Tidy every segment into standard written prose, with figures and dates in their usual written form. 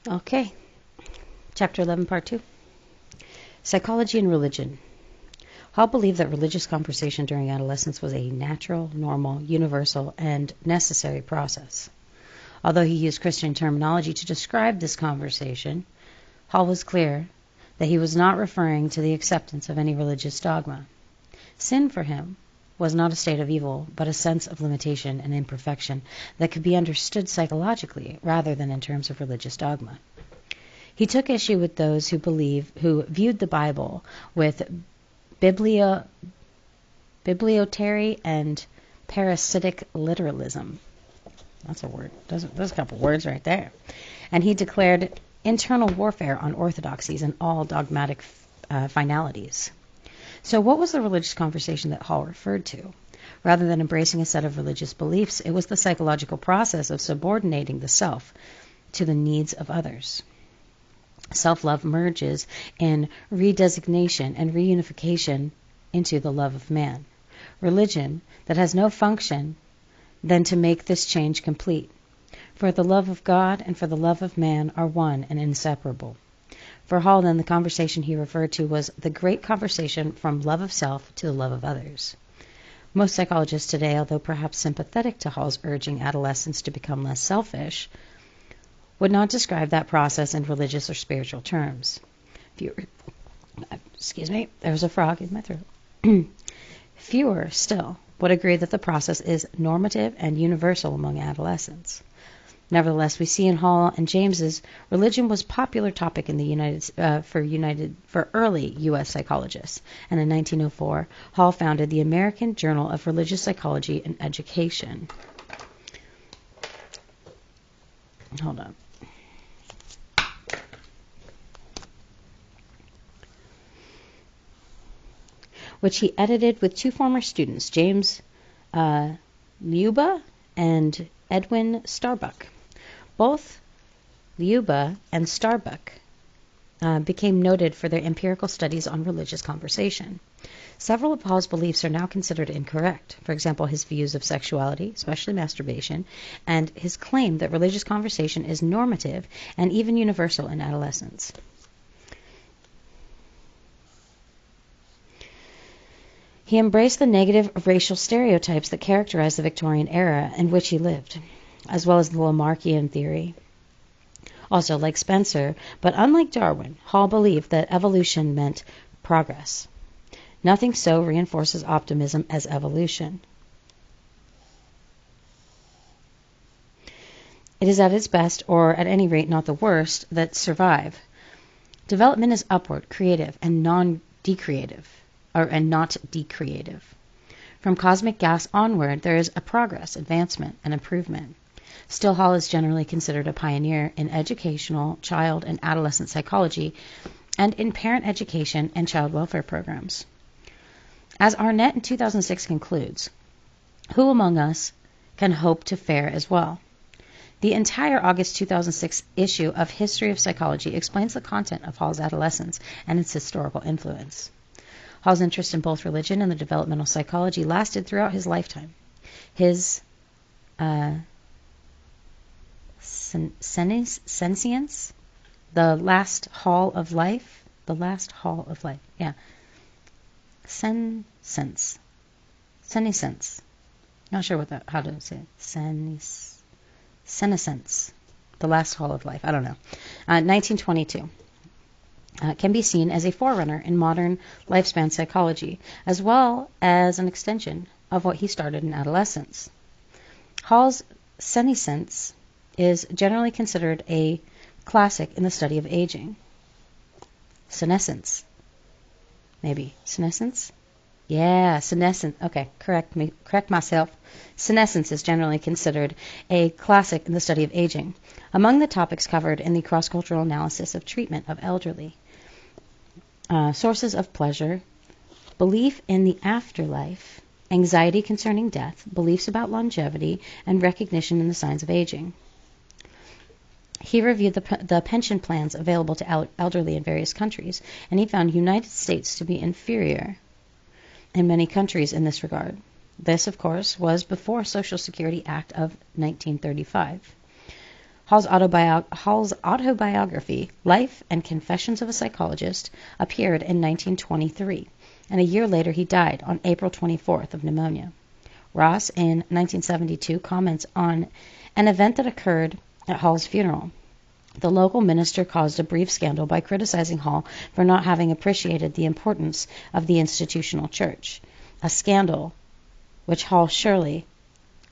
Okay, Chapter 11, Part 2. Psychology and Religion. Hall believed that religious conversation during adolescence was a natural, normal, universal, and necessary process. Although he used Christian terminology to describe this conversation, Hall was clear that he was not referring to the acceptance of any religious dogma. Sin for him was not a state of evil, but a sense of limitation and imperfection that could be understood psychologically rather than in terms of religious dogma. He took issue with those who viewed the Bible with bibliotary and parasitic literalism. That's a word. There's a couple words right there. And he declared internal warfare on orthodoxies and all dogmatic finalities. So what was the religious conversation that Hall referred to? Rather than embracing a set of religious beliefs, it was the psychological process of subordinating the self to the needs of others. Self-love merges in redesignation and reunification into the love of man. Religion that has no function than to make this change complete. For the love of God and for the love of man are one and inseparable. For Hall, then, the conversation he referred to was the great conversation from love of self to the love of others. Most psychologists today, although perhaps sympathetic to Hall's urging adolescents to become less selfish, would not describe that process in religious or spiritual terms. There's a frog in my throat. Fewer still would agree that the process is normative and universal among adolescents. Nevertheless, we see in Hall and James's religion was a popular topic in the for early U.S. psychologists, and in 1904, Hall founded the American Journal of Religious Psychology and Education. Hold on. Which he edited with two former students, James Leuba and Edwin Starbuck. Both Leuba and Starbuck became noted for their empirical studies on religious conversation. Several of Hall's beliefs are now considered incorrect. For example, his views of sexuality, especially masturbation, and his claim that religious conversation is normative and even universal in adolescence. He embraced the negative racial stereotypes that characterized the Victorian era in which he lived, as well as the Lamarckian theory. Also, like Spencer, but unlike Darwin, Hall believed that evolution meant progress. Nothing so reinforces optimism as evolution. It is at its best, or at any rate not the worst, that survive. Development is upward, creative, and not decreative. From cosmic gas onward, there is a progress, advancement, and improvement. Still, Hall is generally considered a pioneer in educational, child, and adolescent psychology, and in parent education and child welfare programs. As Arnett in 2006 concludes, who among us can hope to fare as well? The entire August 2006 issue of History of Psychology explains the content of Hall's adolescence and its historical influence. Hall's interest in both religion and the developmental psychology lasted throughout his lifetime. His Sentience, the last hall of life, Senescence. Not sure how to say it. Senescence, the last hall of life. I don't know. 1922. Can be seen as a forerunner in modern lifespan psychology, as well as an extension of what he started in adolescence. Hall's Senescence is generally considered a classic in the study of aging. Senescence. Maybe. Senescence? Yeah, senescence. Okay, correct myself. Senescence is generally considered a classic in the study of aging. Among the topics covered in the cross-cultural analysis of treatment of elderly, sources of pleasure, belief in the afterlife, anxiety concerning death, beliefs about longevity, and recognition in the signs of aging. He reviewed the pension plans available to elderly in various countries, and he found United States to be inferior in many countries in this regard. This, of course, was before Social Security Act of 1935. Hall's autobiography, Life and Confessions of a Psychologist, appeared in 1923, and a year later he died on April 24th of pneumonia. Ross, in 1972, comments on an event that occurred at Hall's funeral. The local minister caused a brief scandal by criticizing Hall for not having appreciated the importance of the institutional church, a scandal which Hall surely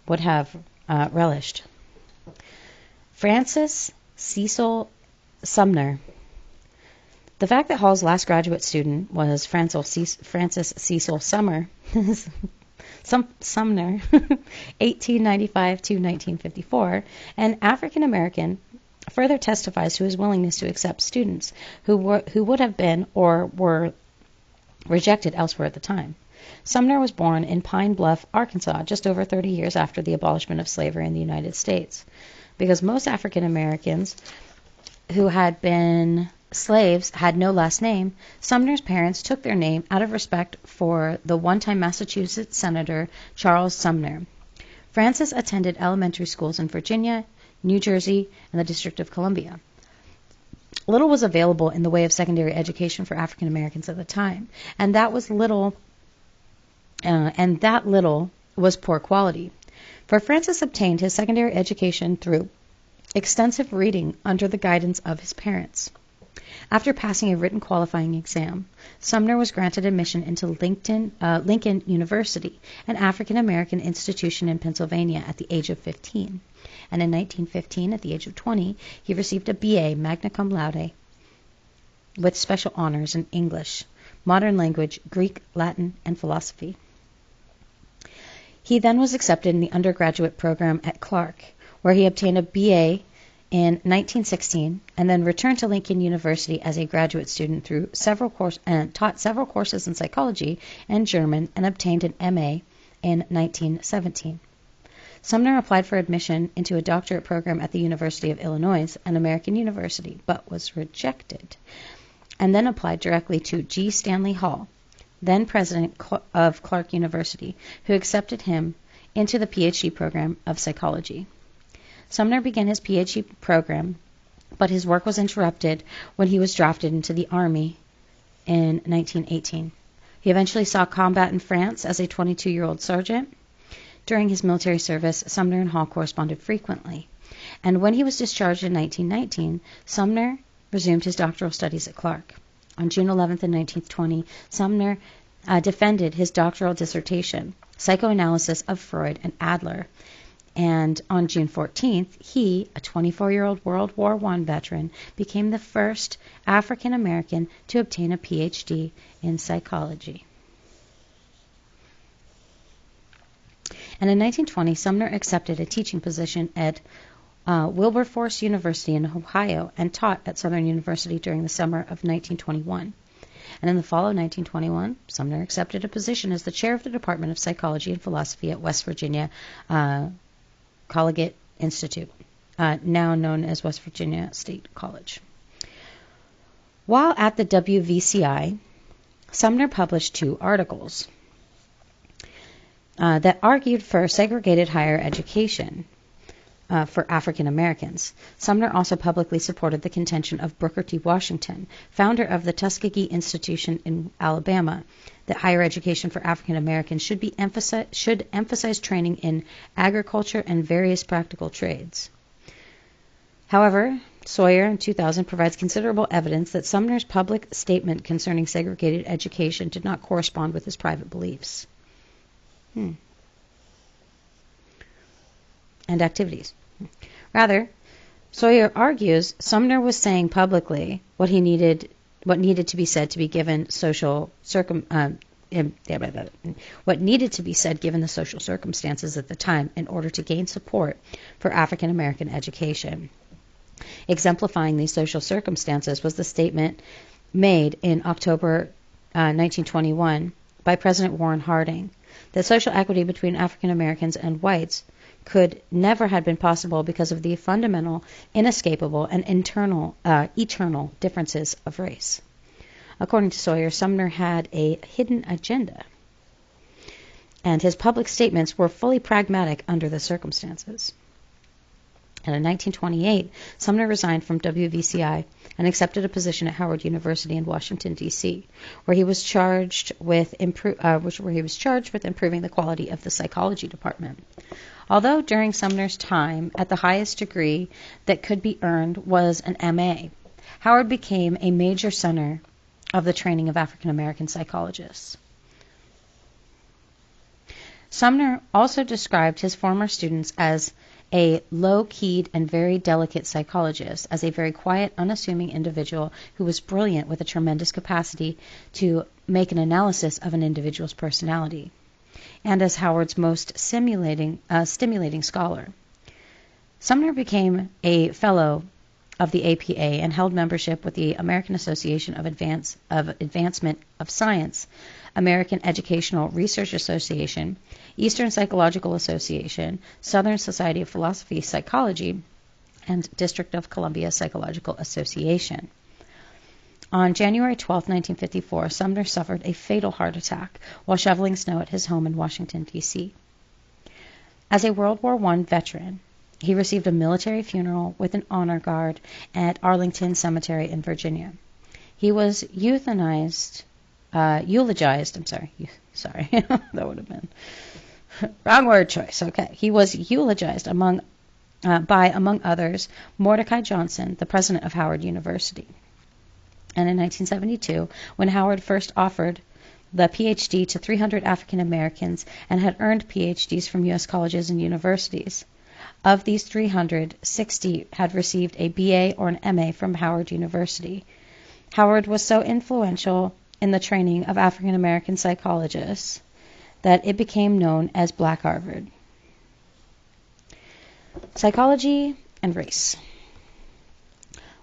would have relished. Francis Cecil Sumner. The fact that Hall's last graduate student was Francis Cecil Sumner, 1895 to 1954, an African American, further testifies to his willingness to accept students who would have been or were rejected elsewhere at the time. Sumner was born in Pine Bluff, Arkansas, just over 30 years after the abolishment of slavery in the United States. Because most African Americans who had been slaves had no last name, Sumner's parents took their name out of respect for the one-time Massachusetts Senator Charles Sumner. Francis attended elementary schools in Virginia, New Jersey, and the District of Columbia. Little was available in the way of secondary education for African Americans at the time, and that little was poor quality. For Francis obtained his secondary education through extensive reading under the guidance of his parents. After passing a written qualifying exam, Sumner was granted admission into Lincoln University, an African American institution in Pennsylvania, at the age of 15. And in 1915, at the age of 20, he received a B.A. magna cum laude with special honors in English, modern language, Greek, Latin, and philosophy. He then was accepted in the undergraduate program at Clark, where he obtained a B.A. in 1916, and then returned to Lincoln University as a graduate student through taught several courses in psychology and German, and obtained an M.A. in 1917. Sumner applied for admission into a doctorate program at the University of Illinois, an American university, but was rejected, and then applied directly to G. Stanley Hall, then president of Clark University, who accepted him into the PhD program of psychology. Sumner began his PhD program, but his work was interrupted when he was drafted into the Army in 1918. He eventually saw combat in France as a 22-year-old sergeant. During his military service, Sumner and Hall corresponded frequently, and when he was discharged in 1919, Sumner resumed his doctoral studies at Clark. On June 11th and 1920, Sumner defended his doctoral dissertation, Psychoanalysis of Freud and Adler, and on June 14th, he, a 24-year-old World War I veteran, became the first African American to obtain a PhD in psychology. And in 1920, Sumner accepted a teaching position at Wilberforce University in Ohio and taught at Southern University during the summer of 1921. And in the fall of 1921, Sumner accepted a position as the chair of the Department of Psychology and Philosophy at West Virginia Collegiate Institute, now known as West Virginia State College. While at the WVCI, Sumner published 2 articles that argued for segregated higher education for African Americans. Sumner also publicly supported the contention of Booker T. Washington, founder of the Tuskegee Institution in Alabama, that higher education for African Americans should emphasize training in agriculture and various practical trades. However, Sawyer in 2000 provides considerable evidence that Sumner's public statement concerning segregated education did not correspond with his private beliefs and activities. Rather, Sawyer argues Sumner was saying publicly what needed to be said given the social circumstances at the time in order to gain support for African American education. Exemplifying these social circumstances was the statement made in October 1921 by President Warren Harding that social equity between African Americans and whites could never have been possible because of the fundamental, inescapable, and eternal differences of race. According to Sawyer, Sumner had a hidden agenda, and his public statements were fully pragmatic under the circumstances. And in 1928, Sumner resigned from WVCI and accepted a position at Howard University in Washington, D.C., where he was charged with improving the quality of the psychology department. Although during Sumner's time at the highest degree that could be earned was an M.A., Howard became a major center of the training of African American psychologists. Sumner also described his former students as a low-keyed and very delicate psychologist, as a very quiet, unassuming individual who was brilliant with a tremendous capacity to make an analysis of an individual's personality, and as Howard's most stimulating scholar. Sumner became a fellow of the APA and held membership with the American Association of Advancement of Science, American Educational Research Association, Eastern Psychological Association, Southern Society of Philosophy Psychology, and District of Columbia Psychological Association. On January 12, 1954, Sumner suffered a fatal heart attack while shoveling snow at his home in Washington, D.C. As a World War I veteran, he received a military funeral with an honor guard at Arlington Cemetery in Virginia. He was eulogized, that would have been wrong word choice. Okay. He was eulogized by, among others, Mordecai Johnson, the president of Howard University. And in 1972, when Howard first offered the PhD to 300 African Americans and had earned PhDs from U.S. colleges and universities, of these 300, 60 had received a BA or an MA from Howard University. Howard was so influential in the training of African American psychologists that it became known as Black Harvard. Psychology and race.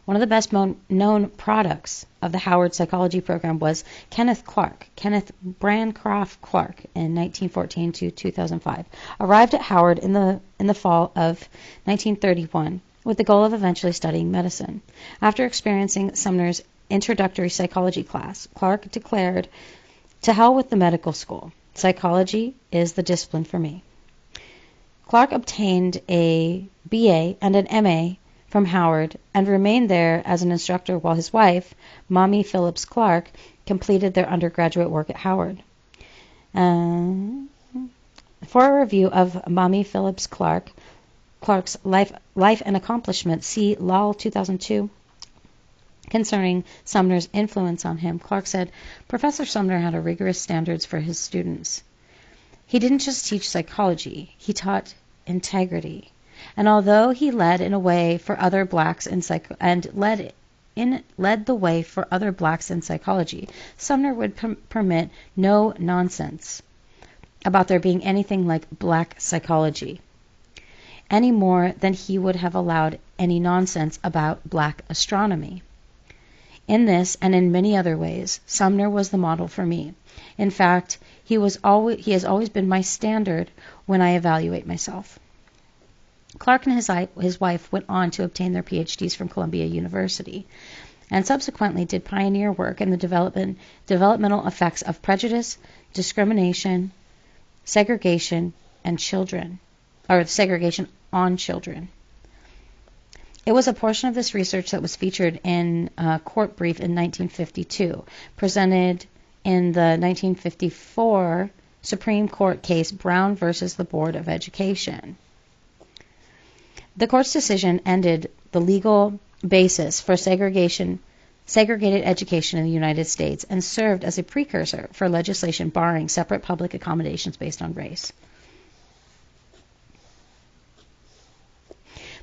One of the best known products of the Howard Psychology program was Kenneth Bancroft Clark, in 1914 to 2005, arrived at Howard in the fall of 1931 with the goal of eventually studying medicine. After experiencing Sumner's introductory psychology class, Clark declared, "To hell with the medical school. Psychology is the discipline for me." Clark obtained a BA and an MA from Howard and remained there as an instructor while his wife, Mommy Phillips Clark, completed their undergraduate work at Howard. For a review of Mommy Phillips Clark's life and accomplishments, see Lal 2002. Concerning Sumner's influence on him, Clark said, "Professor Sumner had a rigorous standards for his students. He didn't just teach psychology, he taught integrity. And although he led the way for other blacks in psychology, Sumner would permit no nonsense about there being anything like black psychology, any more than he would have allowed any nonsense about black astronomy. In this and in many other ways, Sumner was the model for me. In fact, he has always been my standard when I evaluate myself." Clark and his wife went on to obtain their PhDs from Columbia University and subsequently did pioneer work in the developmental effects of prejudice, discrimination, segregation on children. It was a portion of this research that was featured in a court brief in 1952, presented in the 1954 Supreme Court case Brown versus the Board of Education. The court's decision ended the legal basis for segregated education in the United States and served as a precursor for legislation barring separate public accommodations based on race.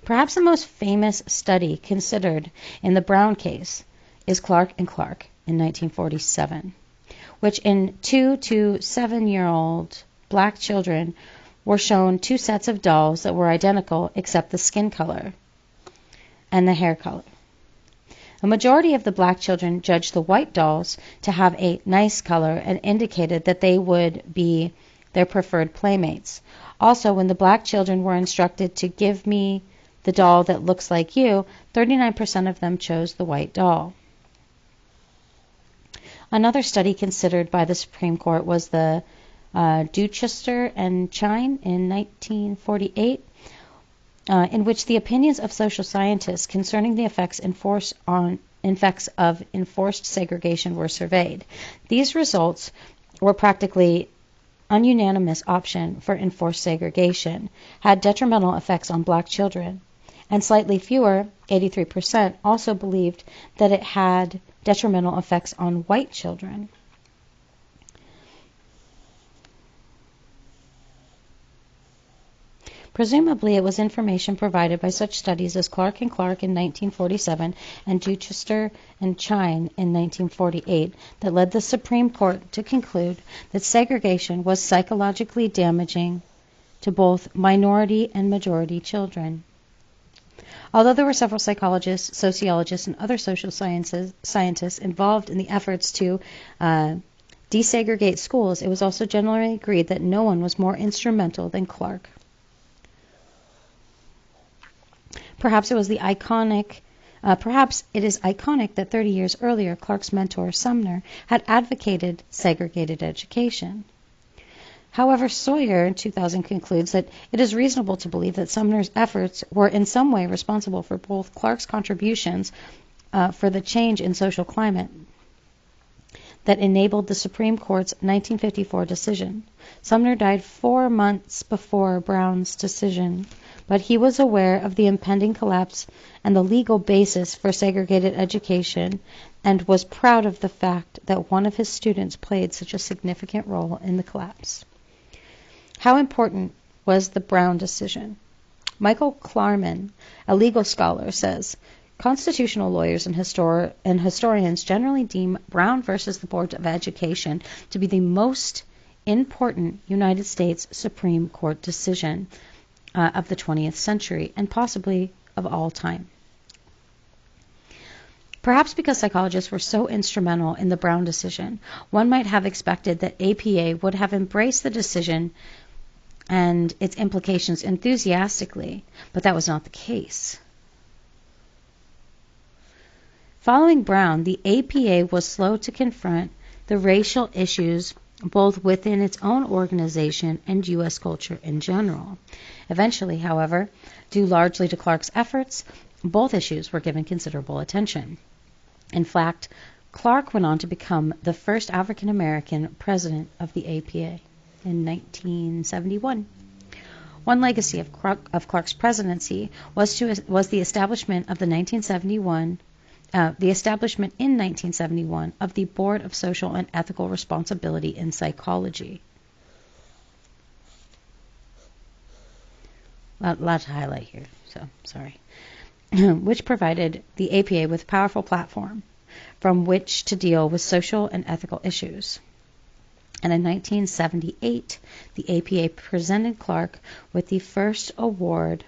Perhaps the most famous study considered in the Brown case is Clark and Clark in 1947, which in 2 to 7-year-old black children were shown 2 sets of dolls that were identical except the skin color and the hair color. A majority of the black children judged the white dolls to have a nice color and indicated that they would be their preferred playmates. Also, when the black children were instructed to give me the doll that looks like you, 39% of them chose the white doll. Another study considered by the Supreme Court was the Duchester and Chine in 1948, in which the opinions of social scientists concerning the effects of enforced segregation were surveyed. These results were practically ununanimous option for enforced segregation, had detrimental effects on black children, and slightly fewer, 83%, also believed that it had detrimental effects on white children. Presumably, it was information provided by such studies as Clark and Clark in 1947 and Duchester and Chine in 1948 that led the Supreme Court to conclude that segregation was psychologically damaging to both minority and majority children. Although there were several psychologists, sociologists, and other social scientists involved in the efforts to desegregate schools, it was also generally agreed that no one was more instrumental than Clark. Perhaps it is iconic that 30 years earlier, Clark's mentor, Sumner, had advocated segregated education. However, Sawyer in 2000 concludes that it is reasonable to believe that Sumner's efforts were in some way responsible for both Clark's contributions for the change in social climate that enabled the Supreme Court's 1954 decision. Sumner died 4 months before Brown's decision, but he was aware of the impending collapse and the legal basis for segregated education and was proud of the fact that one of his students played such a significant role in the collapse. How important was the Brown decision? Michael Klarman, a legal scholar, says, constitutional lawyers and historians generally deem Brown versus the Board of Education to be the most important United States Supreme Court decision of the 20th century and possibly of all time. Perhaps because psychologists were so instrumental in the Brown decision, one might have expected that APA would have embraced the decision and its implications enthusiastically, but that was not the case. Following Brown, the APA was slow to confront the racial issues both within its own organization and U.S. culture in general. Eventually, however, due largely to Clark's efforts, both issues were given considerable attention. In fact, Clark went on to become the first African American president of the APA in 1971. One legacy of Clark's presidency was the establishment of in 1971 of the Board of Social and Ethical Responsibility in Psychology. A lot to highlight here, so sorry. Which provided the APA with a powerful platform from which to deal with social and ethical issues. And in 1978, the APA presented Clark with the first award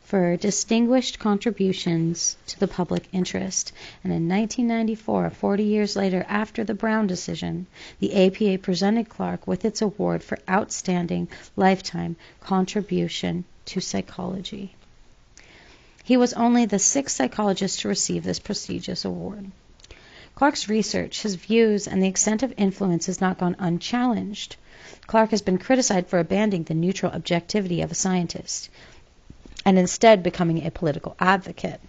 for distinguished contributions to the public interest. And in 1994, 40 years later after the Brown decision, the APA presented Clark with its award for outstanding lifetime contribution to psychology. He was only the 6th psychologist to receive this prestigious award. Clark's research, his views, and the extent of influence has not gone unchallenged. Clark has been criticized for abandoning the neutral objectivity of a scientist and instead becoming a political advocate.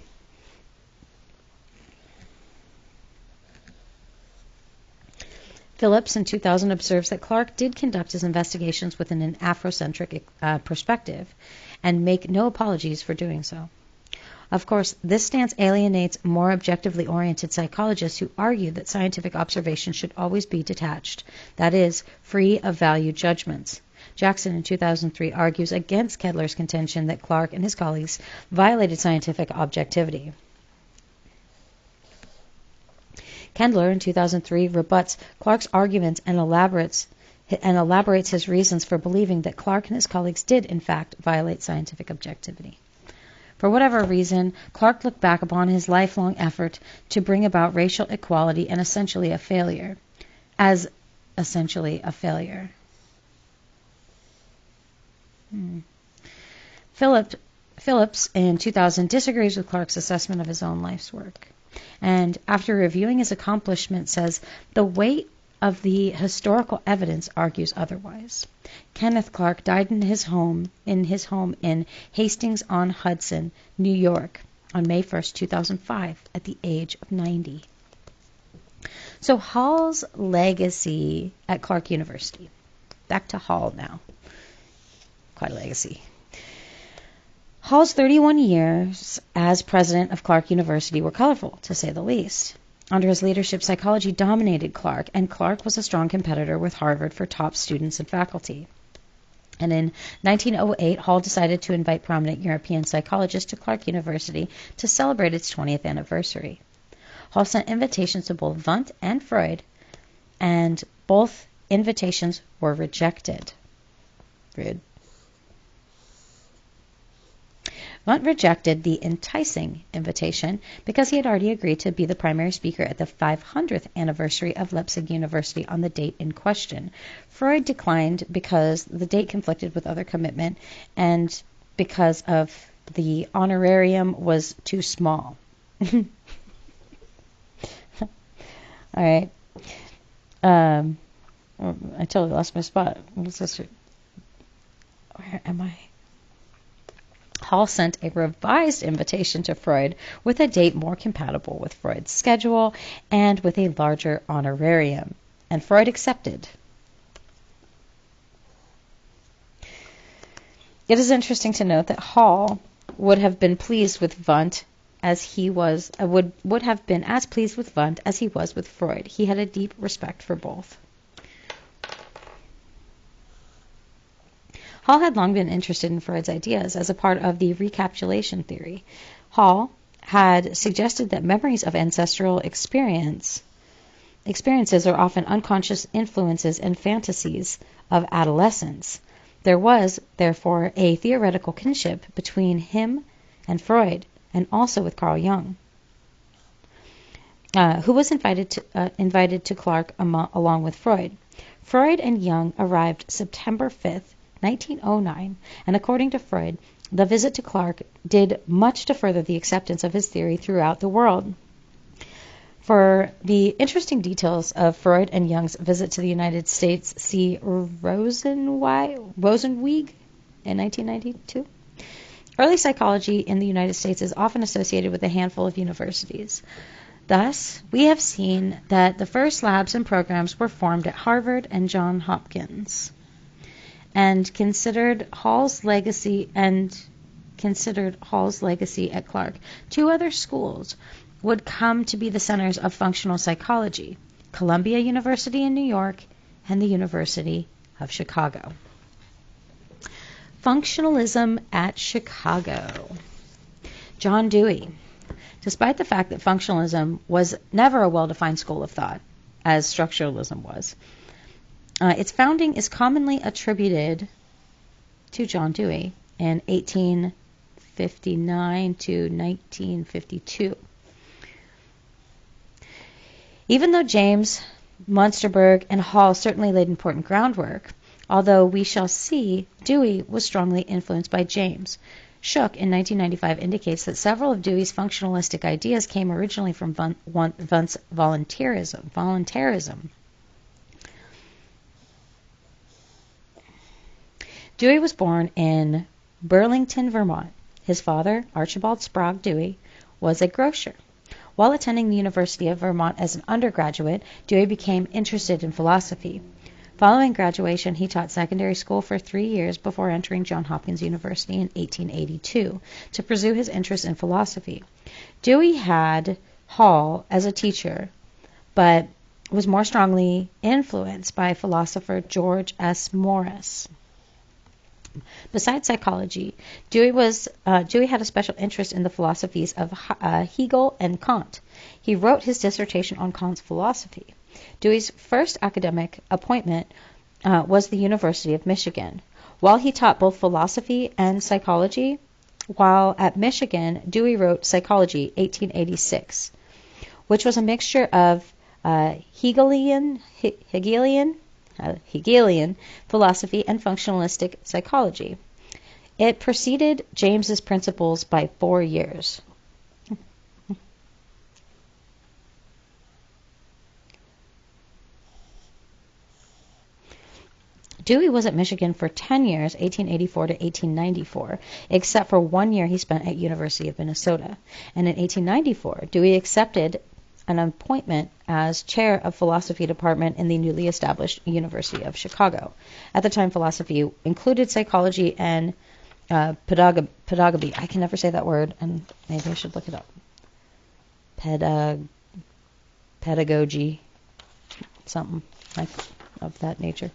Phillips in 2000 observes that Clark did conduct his investigations within an Afrocentric perspective and make no apologies for doing so. Of course, this stance alienates more objectively oriented psychologists who argue that scientific observation should always be detached, that is, free of value judgments. Jackson in 2003 argues against Kedler's contention that Clark and his colleagues violated scientific objectivity. Kendler in 2003 rebuts Clark's arguments and elaborates his reasons for believing that Clark and his colleagues did, in fact, violate scientific objectivity. For whatever reason, Clark looked back upon his lifelong effort to bring about racial equality as essentially a failure. Phillips in 2000 disagrees with Clark's assessment of his own life's work, and after reviewing his accomplishments says the weight of the historical evidence argues otherwise. Kenneth Clark died in his home in Hastings-on-Hudson, New York, on May 1st, 2005, at the age of 90. So Hall's legacy at Clark University. Back to Hall now. Quite a legacy. Hall's 31 years as president of Clark University were colorful, to say the least. Under his leadership, psychology dominated Clark, and Clark was a strong competitor with Harvard for top students and faculty. And in 1908, Hall decided to invite prominent European psychologists to Clark University to celebrate its 20th anniversary. Hall sent invitations to both Wundt and Freud, and both invitations were rejected. Rude. Wundt rejected the enticing invitation because he had already agreed to be the primary speaker at the 500th anniversary of Leipzig University on the date in question. Freud declined because the date conflicted with other commitment and because of the honorarium was too small. All right. I totally lost my spot. Where am I? Hall sent a revised invitation to Freud with a date more compatible with Freud's schedule and with a larger honorarium, and Freud accepted. It is interesting to note that Hall would have been pleased with Wundt as he was would have been as pleased with Wundt as he was with Freud. He had a deep respect for both. Hall had long been interested in Freud's ideas as a part of the recapitulation theory. Hall had suggested that memories of ancestral experiences are often unconscious influences and fantasies of adolescence. There was, therefore, a theoretical kinship between him and Freud, and also with Carl Jung, who was invited to Clark along with Freud. Freud and Jung arrived September 5th, 1909, and according to Freud, the visit to Clark did much to further the acceptance of his theory throughout the world. For the interesting details of Freud and Jung's visit to the United States, see Rosenweig in 1992. Early psychology in the United States is often associated with a handful of universities. Thus, we have seen that the first labs and programs were formed at Harvard and Johns Hopkins, and considered Hall's legacy at Clark. Two other schools would come to be the centers of functional psychology: Columbia University in New York and the University of Chicago. Functionalism at Chicago. John Dewey. Despite the fact that functionalism was never a well-defined school of thought, as structuralism was, its founding is commonly attributed to John Dewey in 1859 to 1952. Even though James, Munsterberg, and Hall certainly laid important groundwork, although we shall see Dewey was strongly influenced by James. Shook in 1995 indicates that several of Dewey's functionalistic ideas came originally from Wundt's voluntarism. Dewey was born in Burlington, Vermont. His father, Archibald Sprague Dewey, was a grocer. While attending the University of Vermont as an undergraduate, Dewey became interested in philosophy. Following graduation, he taught secondary school for 3 years before entering Johns Hopkins University in 1882 to pursue his interest in philosophy. Dewey had Hall as a teacher, but was more strongly influenced by philosopher George S. Morris. Besides psychology, Dewey had a special interest in the philosophies of Hegel and Kant. He wrote his dissertation on Kant's philosophy. Dewey's first academic appointment was the University of Michigan. While he taught both philosophy and psychology, while at Michigan, Dewey wrote Psychology 1886, which was a mixture of Hegelian philosophy and functionalistic psychology. It preceded James's principles by 4 years. Dewey was at Michigan for 10 years, 1884 to 1894, except for 1 year he spent at University of Minnesota. And in 1894, Dewey accepted an appointment as chair of philosophy department in the newly established University of Chicago. At the time, philosophy included psychology and pedagogy. I can never say that word, and maybe I should look it up. Pedagogy, something like of that nature.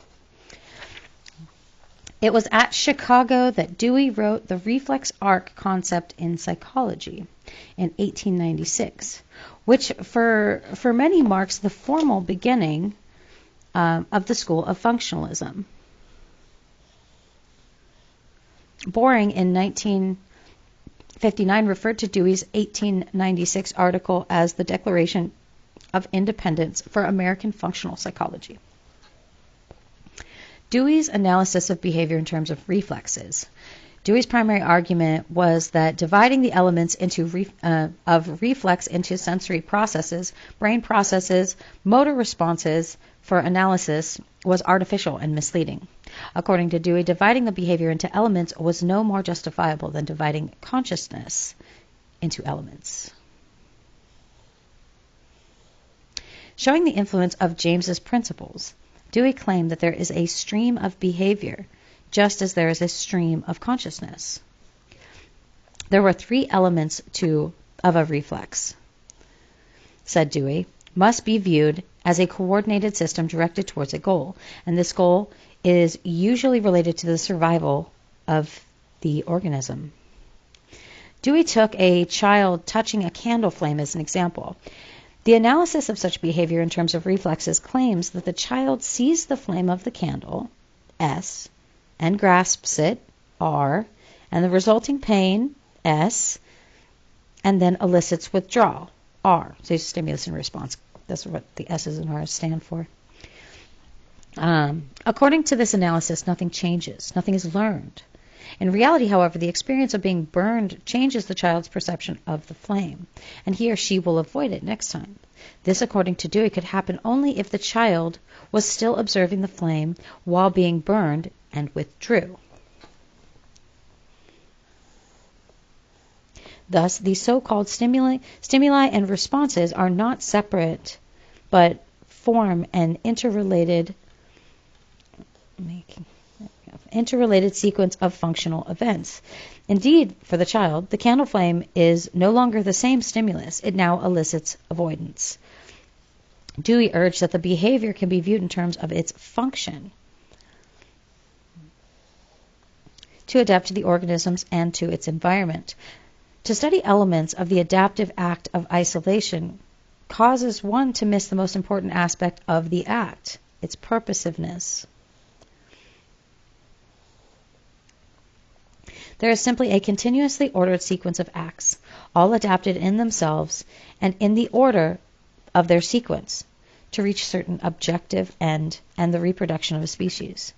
It was at Chicago that Dewey wrote the reflex arc concept in psychology in 1896, which for many marks the formal beginning of the school of functionalism. Boring in 1959 referred to Dewey's 1896 article as the Declaration of Independence for American Functional Psychology. Dewey's analysis of behavior in terms of reflexes. Dewey's primary argument was that dividing the elements of reflex into sensory processes, brain processes, motor responses for analysis was artificial and misleading. According to Dewey, dividing the behavior into elements was no more justifiable than dividing consciousness into elements. Showing the influence of James's principles, Dewey claimed that there is a stream of behavior, just as there is a stream of consciousness. There were three elements of a reflex, said Dewey, must be viewed as a coordinated system directed towards a goal, and this goal is usually related to the survival of the organism. Dewey took a child touching a candle flame as an example. The analysis of such behavior in terms of reflexes claims that the child sees the flame of the candle, S, and grasps it, R, and the resulting pain, S, and then elicits withdrawal, R. So stimulus and response. That's what the S's and R's stand for. According to this analysis, nothing changes. Nothing is learned. In reality, however, the experience of being burned changes the child's perception of the flame, and he or she will avoid it next time. This, according to Dewey, could happen only if the child was still observing the flame while being burned and withdrew. Thus, the so-called stimuli and responses are not separate, but form an interrelated sequence of functional events. Indeed, for the child, the candle flame is no longer the same stimulus. It now elicits avoidance. Dewey urged that the behavior can be viewed in terms of its function to adapt to the organisms and to its environment. To study elements of the adaptive act of isolation causes one to miss the most important aspect of the act, its purposiveness. There is simply a continuously ordered sequence of acts, all adapted in themselves and in the order of their sequence to reach certain objective end and the reproduction of a species.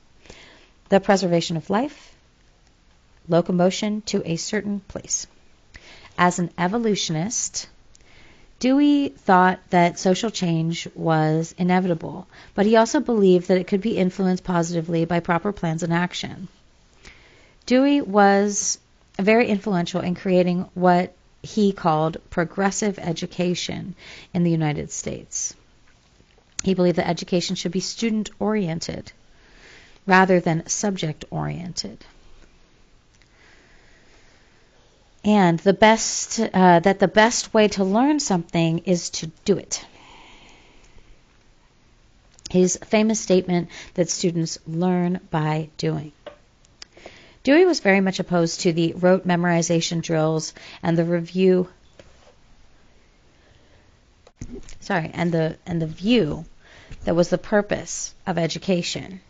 The preservation of life, locomotion to a certain place. As an evolutionist, Dewey thought that social change was inevitable, but he also believed that it could be influenced positively by proper plans and action. Dewey was very influential in creating what he called progressive education in the United States. He believed that education should be student-oriented rather than subject-oriented. And the best way to learn something is to do it. His famous statement that students learn by doing. Dewey was very much opposed to the rote memorization drills and the view that was the purpose of education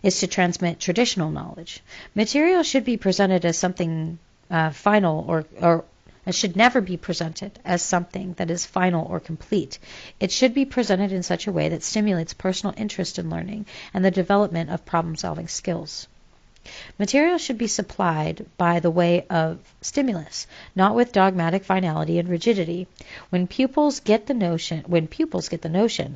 is to transmit traditional knowledge. Material should be presented as something final or it should never be presented as something that is final or complete. It should be presented in such a way that stimulates personal interest in learning and the development of problem-solving skills. Material should be supplied by the way of stimulus, not with dogmatic finality and rigidity. When pupils get the notion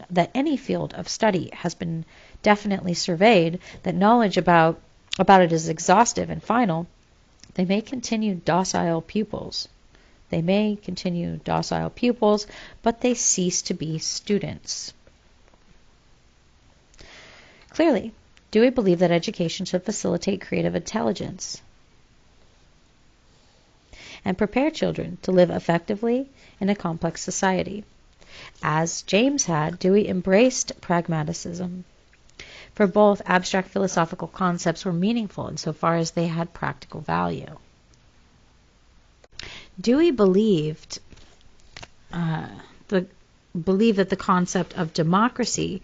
that any field of study has been definitely surveyed that knowledge about it is exhaustive and final, they may continue docile pupils. They may continue docile pupils, but they cease to be students. Clearly, Dewey believed that education should facilitate creative intelligence and prepare children to live effectively in a complex society. As James had, Dewey embraced pragmatism. For both, abstract philosophical concepts were meaningful insofar as they had practical value. Dewey believed that the concept of democracy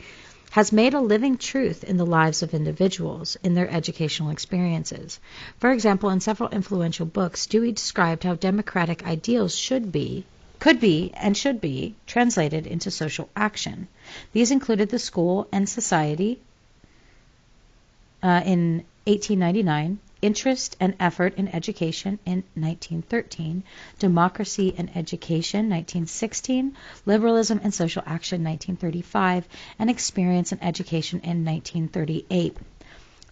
has made a living truth in the lives of individuals in their educational experiences. For example, in several influential books, Dewey described how democratic ideals could be, and should be translated into social action. These included The School and Society in 1899, Interest and Effort in Education in 1913, Democracy and Education 1916, Liberalism and Social Action 1935, and Experience and Education in 1938.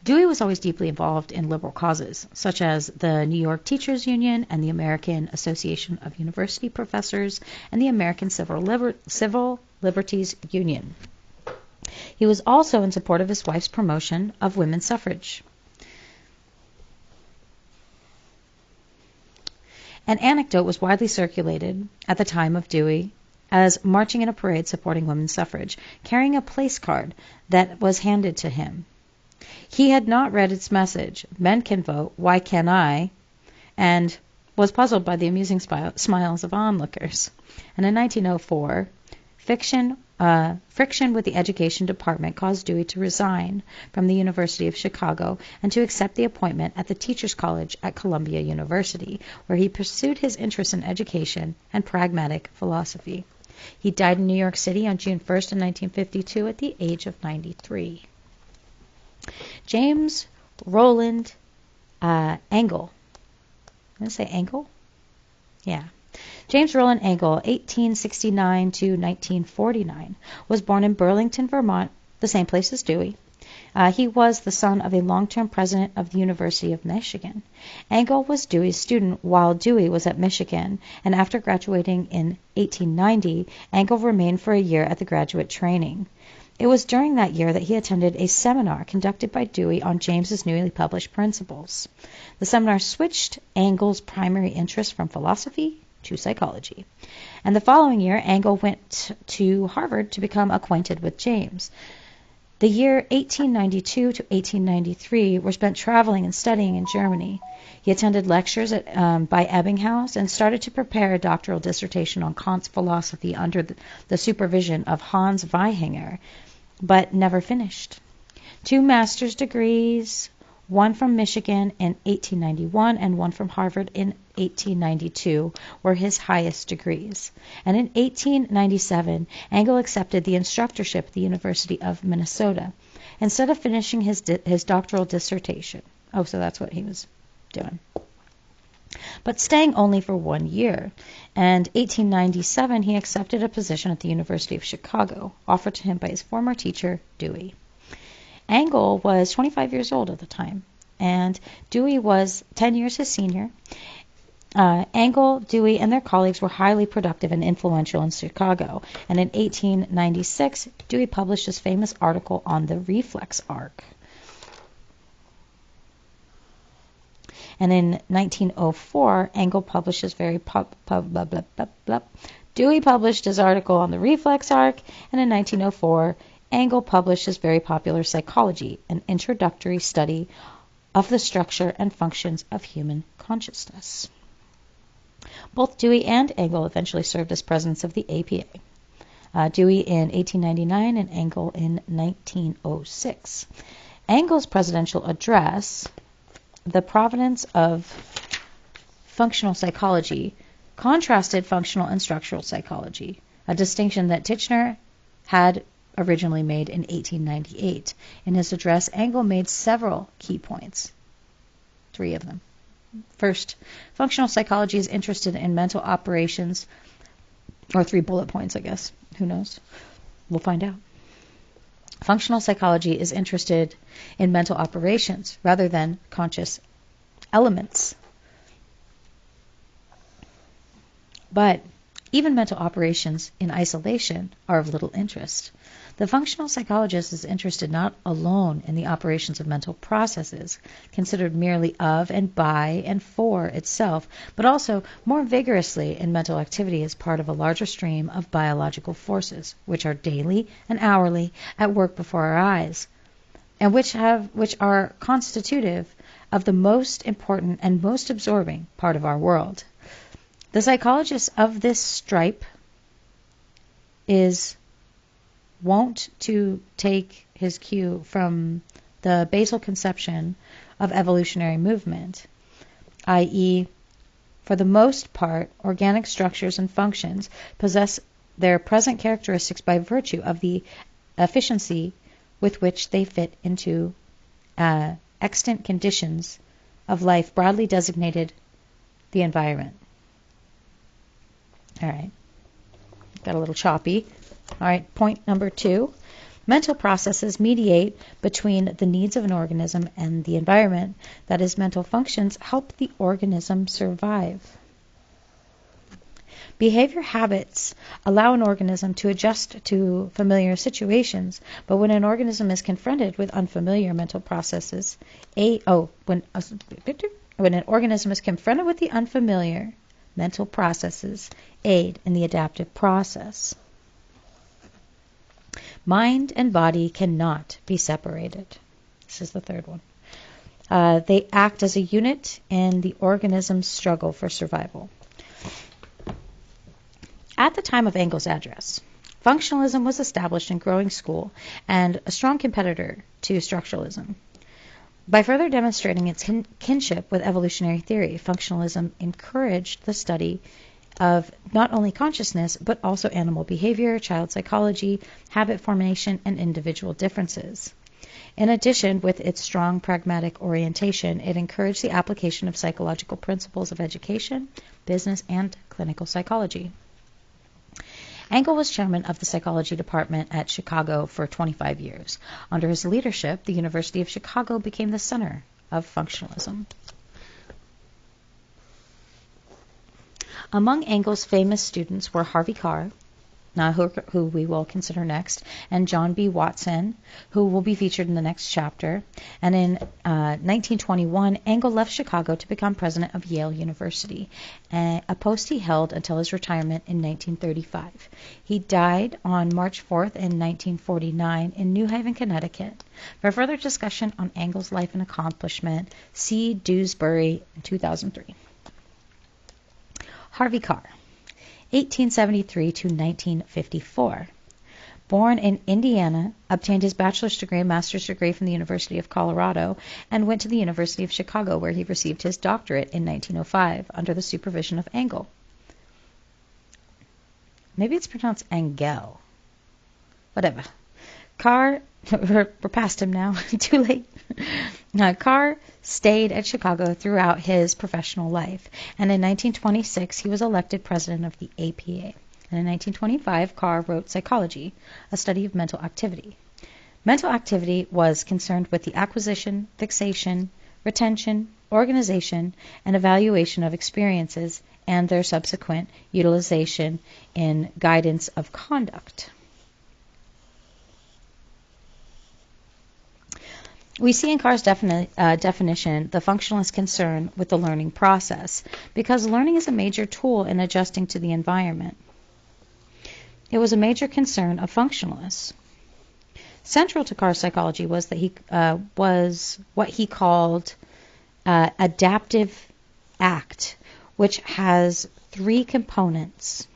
Dewey was always deeply involved in liberal causes, such as the New York Teachers Union and the American Association of University Professors and the American Civil Liberties Union. He was also in support of his wife's promotion of women's suffrage. An anecdote was widely circulated at the time of Dewey as marching in a parade supporting women's suffrage, carrying a place card that was handed to him. He had not read its message, "Men can vote, why can't I?" and was puzzled by the amusing smiles of onlookers. And in 1904, friction with the education department caused Dewey to resign from the University of Chicago and to accept the appointment at the Teachers College at Columbia University, where he pursued his interest in education and pragmatic philosophy. He died in New York City on June 1st, 1952, at the age of 93. James Roland Engel. I'm going to say Engel? Yeah. James Roland Engel, 1869 to 1949, was born in Burlington, Vermont, the same place as Dewey. He was the son of a long-term president of the University of Michigan. Engel was Dewey's student while Dewey was at Michigan, and after graduating in 1890, Engel remained for a year at the graduate training. It was during that year that he attended a seminar conducted by Dewey on James's newly published principles. The seminar switched Engel's primary interest from philosophy to psychology. And the following year, Engel went to Harvard to become acquainted with James. The year 1892 to 1893 were spent traveling and studying in Germany. He attended lectures by Ebbinghaus and started to prepare a doctoral dissertation on Kant's philosophy under the supervision of Hans Weihinger, but never finished. 2 master's degrees, one from Michigan in 1891 and one from Harvard in 1892, were his highest degrees. And in 1897, Engel accepted the instructorship at the University of Minnesota instead of finishing his doctoral dissertation. Oh, so that's what he was doing. But staying only for 1 year. And 1897, he accepted a position at the University of Chicago, offered to him by his former teacher, Dewey. Engel was 25 years old at the time, and Dewey was 10 years his senior. Engel, Dewey, and their colleagues were highly productive and influential in Chicago, and in 1896, Dewey published his famous article on the reflex arc. And in 1904, Engel published his Dewey published his article on the reflex arc, and in 1904, Engel published his very popular Psychology, an introductory study of the structure and functions of human consciousness. Both Dewey and Engel eventually served as presidents of the APA. Dewey in 1899 and Engel in 1906. Engel's presidential address, The Provenance of Functional Psychology, contrasted functional and structural psychology, a distinction that Titchener had originally made in 1898. In his address, Engel made several key points, 3 of them. First, functional psychology is interested in mental operations, or 3 bullet points, I guess. Who knows? We'll find out. Functional psychology is interested in mental operations rather than conscious elements. But even mental operations in isolation are of little interest. The functional psychologist is interested not alone in the operations of mental processes, considered merely of and by and for itself, but also more vigorously in mental activity as part of a larger stream of biological forces, which are daily and hourly at work before our eyes, and which are constitutive of the most important and most absorbing part of our world. The psychologist of this stripe is wont to take his cue from the basal conception of evolutionary movement, i.e., for the most part, organic structures and functions possess their present characteristics by virtue of the efficiency with which they fit into extant conditions of life, broadly designated the environment. All right. Got a little choppy. All right, point number 2. Mental processes mediate between the needs of an organism and the environment. That is, mental functions help the organism survive. Behavior habits allow an organism to adjust to familiar situations, but when an organism is confronted with unfamiliar mental processes, when an organism is confronted with the unfamiliar mental processes, aid in the adaptive process. Mind and body cannot be separated. This is the third one. They act as a unit in the organism's struggle for survival. At the time of Engel's address, functionalism was established in growing school and a strong competitor to structuralism. By further demonstrating its kinship with evolutionary theory, functionalism encouraged the study of not only consciousness, but also animal behavior, child psychology, habit formation, and individual differences. In addition, with its strong pragmatic orientation, it encouraged the application of psychological principles of education, business, and clinical psychology. Engel was chairman of the psychology department at Chicago for 25 years. Under his leadership, the University of Chicago became the center of functionalism. Among Engel's famous students were Harvey Carr, who we will consider next, and John B. Watson, who will be featured in the next chapter. And in 1921, Engel left Chicago to become president of Yale University, a post he held until his retirement in 1935. He died on March 4th in 1949 in New Haven, Connecticut. For further discussion on Engel's life and accomplishment, see Dewsbury in 2003. Harvey Carr, 1873 to 1954. Born in Indiana, obtained his bachelor's degree and master's degree from the University of Colorado, and went to the University of Chicago, where he received his doctorate in 1905 under the supervision of Engel. Maybe it's pronounced Engel. Whatever. Carr, we're past him now, too late. Carr stayed at Chicago throughout his professional life, and in 1926 he was elected president of the APA. And in 1925, Carr wrote Psychology, a study of mental activity. Mental activity was concerned with the acquisition, fixation, retention, organization, and evaluation of experiences and their subsequent utilization in guidance of conduct. We see in Carr's definition the functionalist concern with the learning process, because learning is a major tool in adjusting to the environment. It was a major concern of functionalists. Central to Carr's psychology was that he was what he called adaptive act, which has 3 components.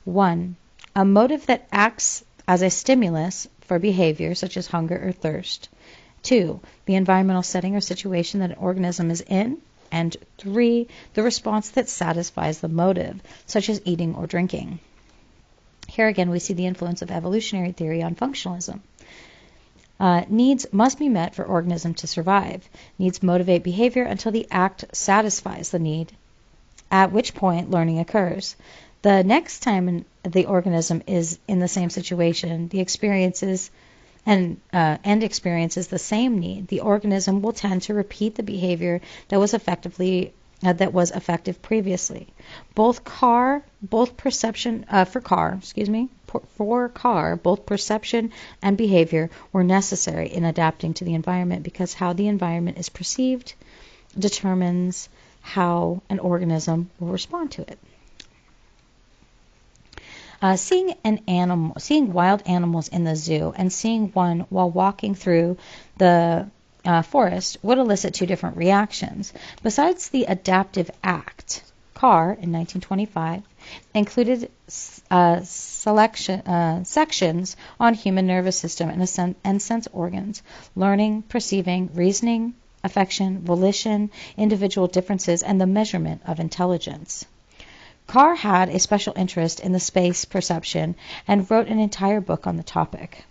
1, a motive that acts as a stimulus for behavior, such as hunger or thirst. 2, the environmental setting or situation that an organism is in. And 3, the response that satisfies the motive, such as eating or drinking. Here again we see the influence of evolutionary theory on functionalism. Needs must be met for organism to survive. Needs motivate behavior until the act satisfies the need, at which point learning occurs. The next time the organism is in the same situation, the experiences and experiences the same need, the organism will tend to repeat the behavior that was effective previously. Both perception and behavior were necessary in adapting to the environment, because how the environment is perceived determines how an organism will respond to it. Seeing wild animals in the zoo and seeing one while walking through the forest would elicit two different reactions. Besides the adaptive act, Carr, in 1925, included sections on human nervous system and sense organs, learning, perceiving, reasoning, affection, volition, individual differences, and the measurement of intelligence. Carr had a special interest in the space perception and wrote an entire book on the topic.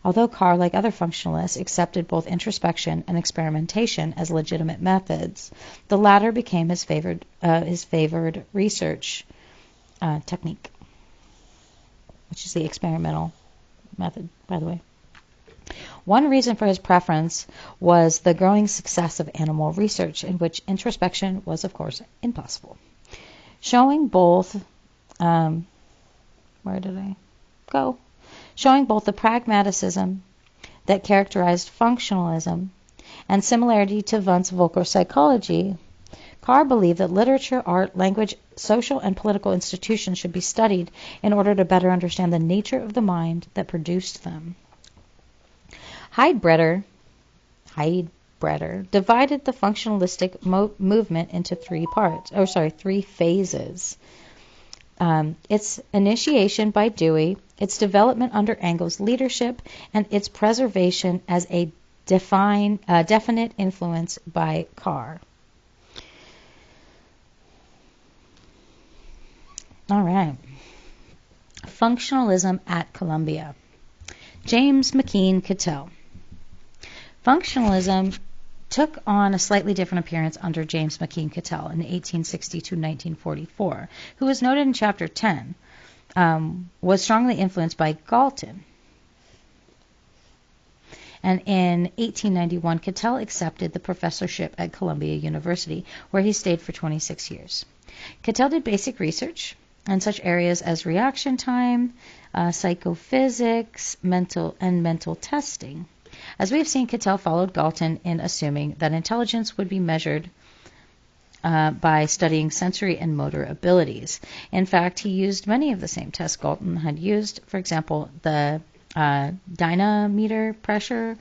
Although Carr, like other functionalists, accepted both introspection and experimentation as legitimate methods, the latter became his favored research technique, which is the experimental method, by the way. One reason for his preference was the growing success of animal research, in which introspection was, of course, impossible. Showing both the pragmatism that characterized functionalism and similarity to Wundt's Volcker psychology, Carr believed that literature, art, language, social and political institutions should be studied in order to better understand the nature of the mind that produced them. Heidbreder divided the functionalistic movement into three phases. Its initiation by Dewey, its development under Engel's leadership, and its preservation as a definite influence by Carr. All right. Functionalism at Columbia. James McKeen Cattell. Functionalism took on a slightly different appearance under James McKeen Cattell in 1860 to 1944, who was noted in Chapter 10, was strongly influenced by Galton. And in 1891, Cattell accepted the professorship at Columbia University, where he stayed for 26 years. Cattell did basic research in such areas as reaction time, psychophysics, mental testing. As we have seen, Cattell followed Galton in assuming that intelligence would be measured by studying sensory and motor abilities. In fact, he used many of the same tests Galton had used. For example, the dynamometer pressure,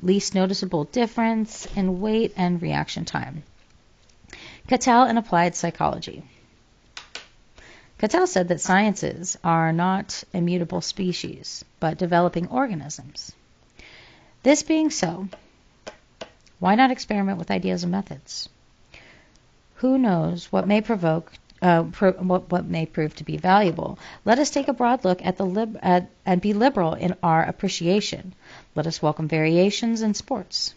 least noticeable difference in weight, and reaction time. Cattell and applied psychology. Cattell said that sciences are not immutable species, but developing organisms. This being so, why not experiment with ideas and methods? Who knows what may what may prove to be valuable? Let us take a broad look at and be liberal in our appreciation. Let us welcome variations in sports.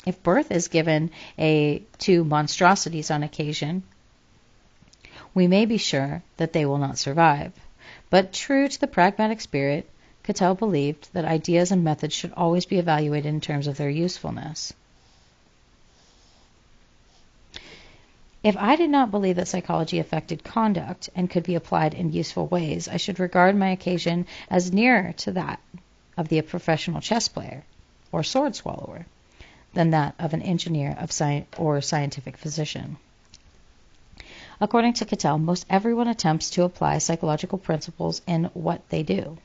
If birth is given to monstrosities on occasion, we may be sure that they will not survive. But true to the pragmatic spirit, Cattell believed that ideas and methods should always be evaluated in terms of their usefulness. If I did not believe that psychology affected conduct and could be applied in useful ways, I should regard my occasion as nearer to that of the professional chess player or sword swallower than that of an engineer or scientific physician. According to Cattell, most everyone attempts to apply psychological principles in what they do.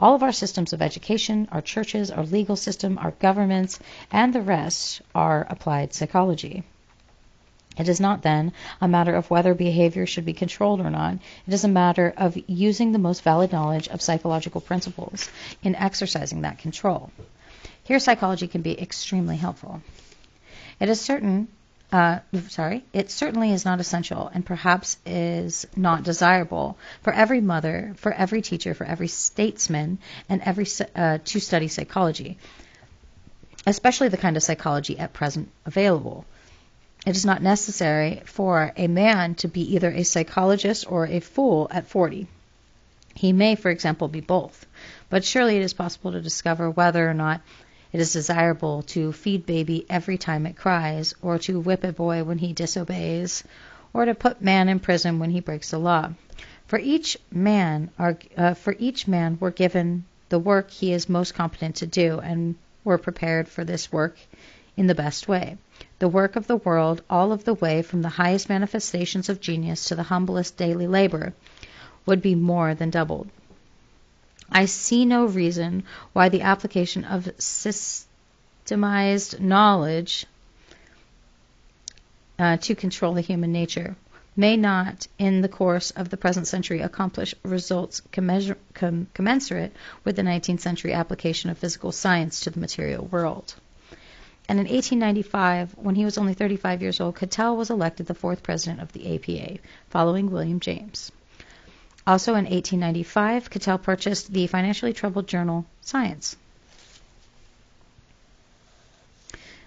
All of our systems of education, our churches, our legal system, our governments, and the rest are applied psychology. It is not, then, a matter of whether behavior should be controlled or not. It is a matter of using the most valid knowledge of psychological principles in exercising that control. Here, psychology can be extremely helpful. It certainly is not essential, and perhaps is not desirable for every mother, for every teacher, for every statesman, and every to study psychology, especially the kind of psychology at present available. It is not necessary for a man to be either a psychologist or a fool at 40. He may, for example, be both. but surely it is possible to discover whether or not it is desirable to feed baby every time it cries, or to whip a boy when he disobeys, or to put man in prison when he breaks the law. For each man were given the work he is most competent to do, and were prepared for this work in the best way. The work of the world, all of the way from the highest manifestations of genius to the humblest daily labor, would be more than doubled. I see no reason why the application of systemized knowledge to control the human nature may not, in the course of the present century, accomplish results commensurate with the 19th century application of physical science to the material world. And in 1895, when he was only 35 years old, Cattell was elected the fourth president of the APA, following William James. Also in 1895, Cattell purchased the financially troubled journal Science.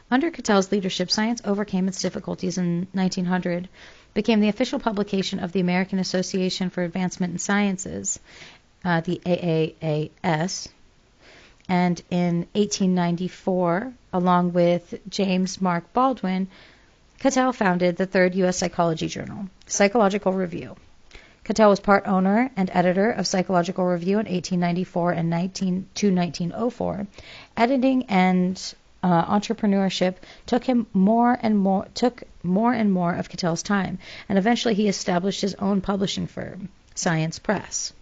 Under Cattell's leadership, Science overcame its difficulties in 1900, became the official publication of the American Association for Advancement in Sciences, the AAAS, and in 1894, along with James Mark Baldwin, Cattell founded the third U.S. psychology journal, Psychological Review. Cattell was part owner and editor of Psychological Review in 1894 and 1904. Editing and entrepreneurship took more and more of Cattell's time, and eventually he established his own publishing firm, Science Press.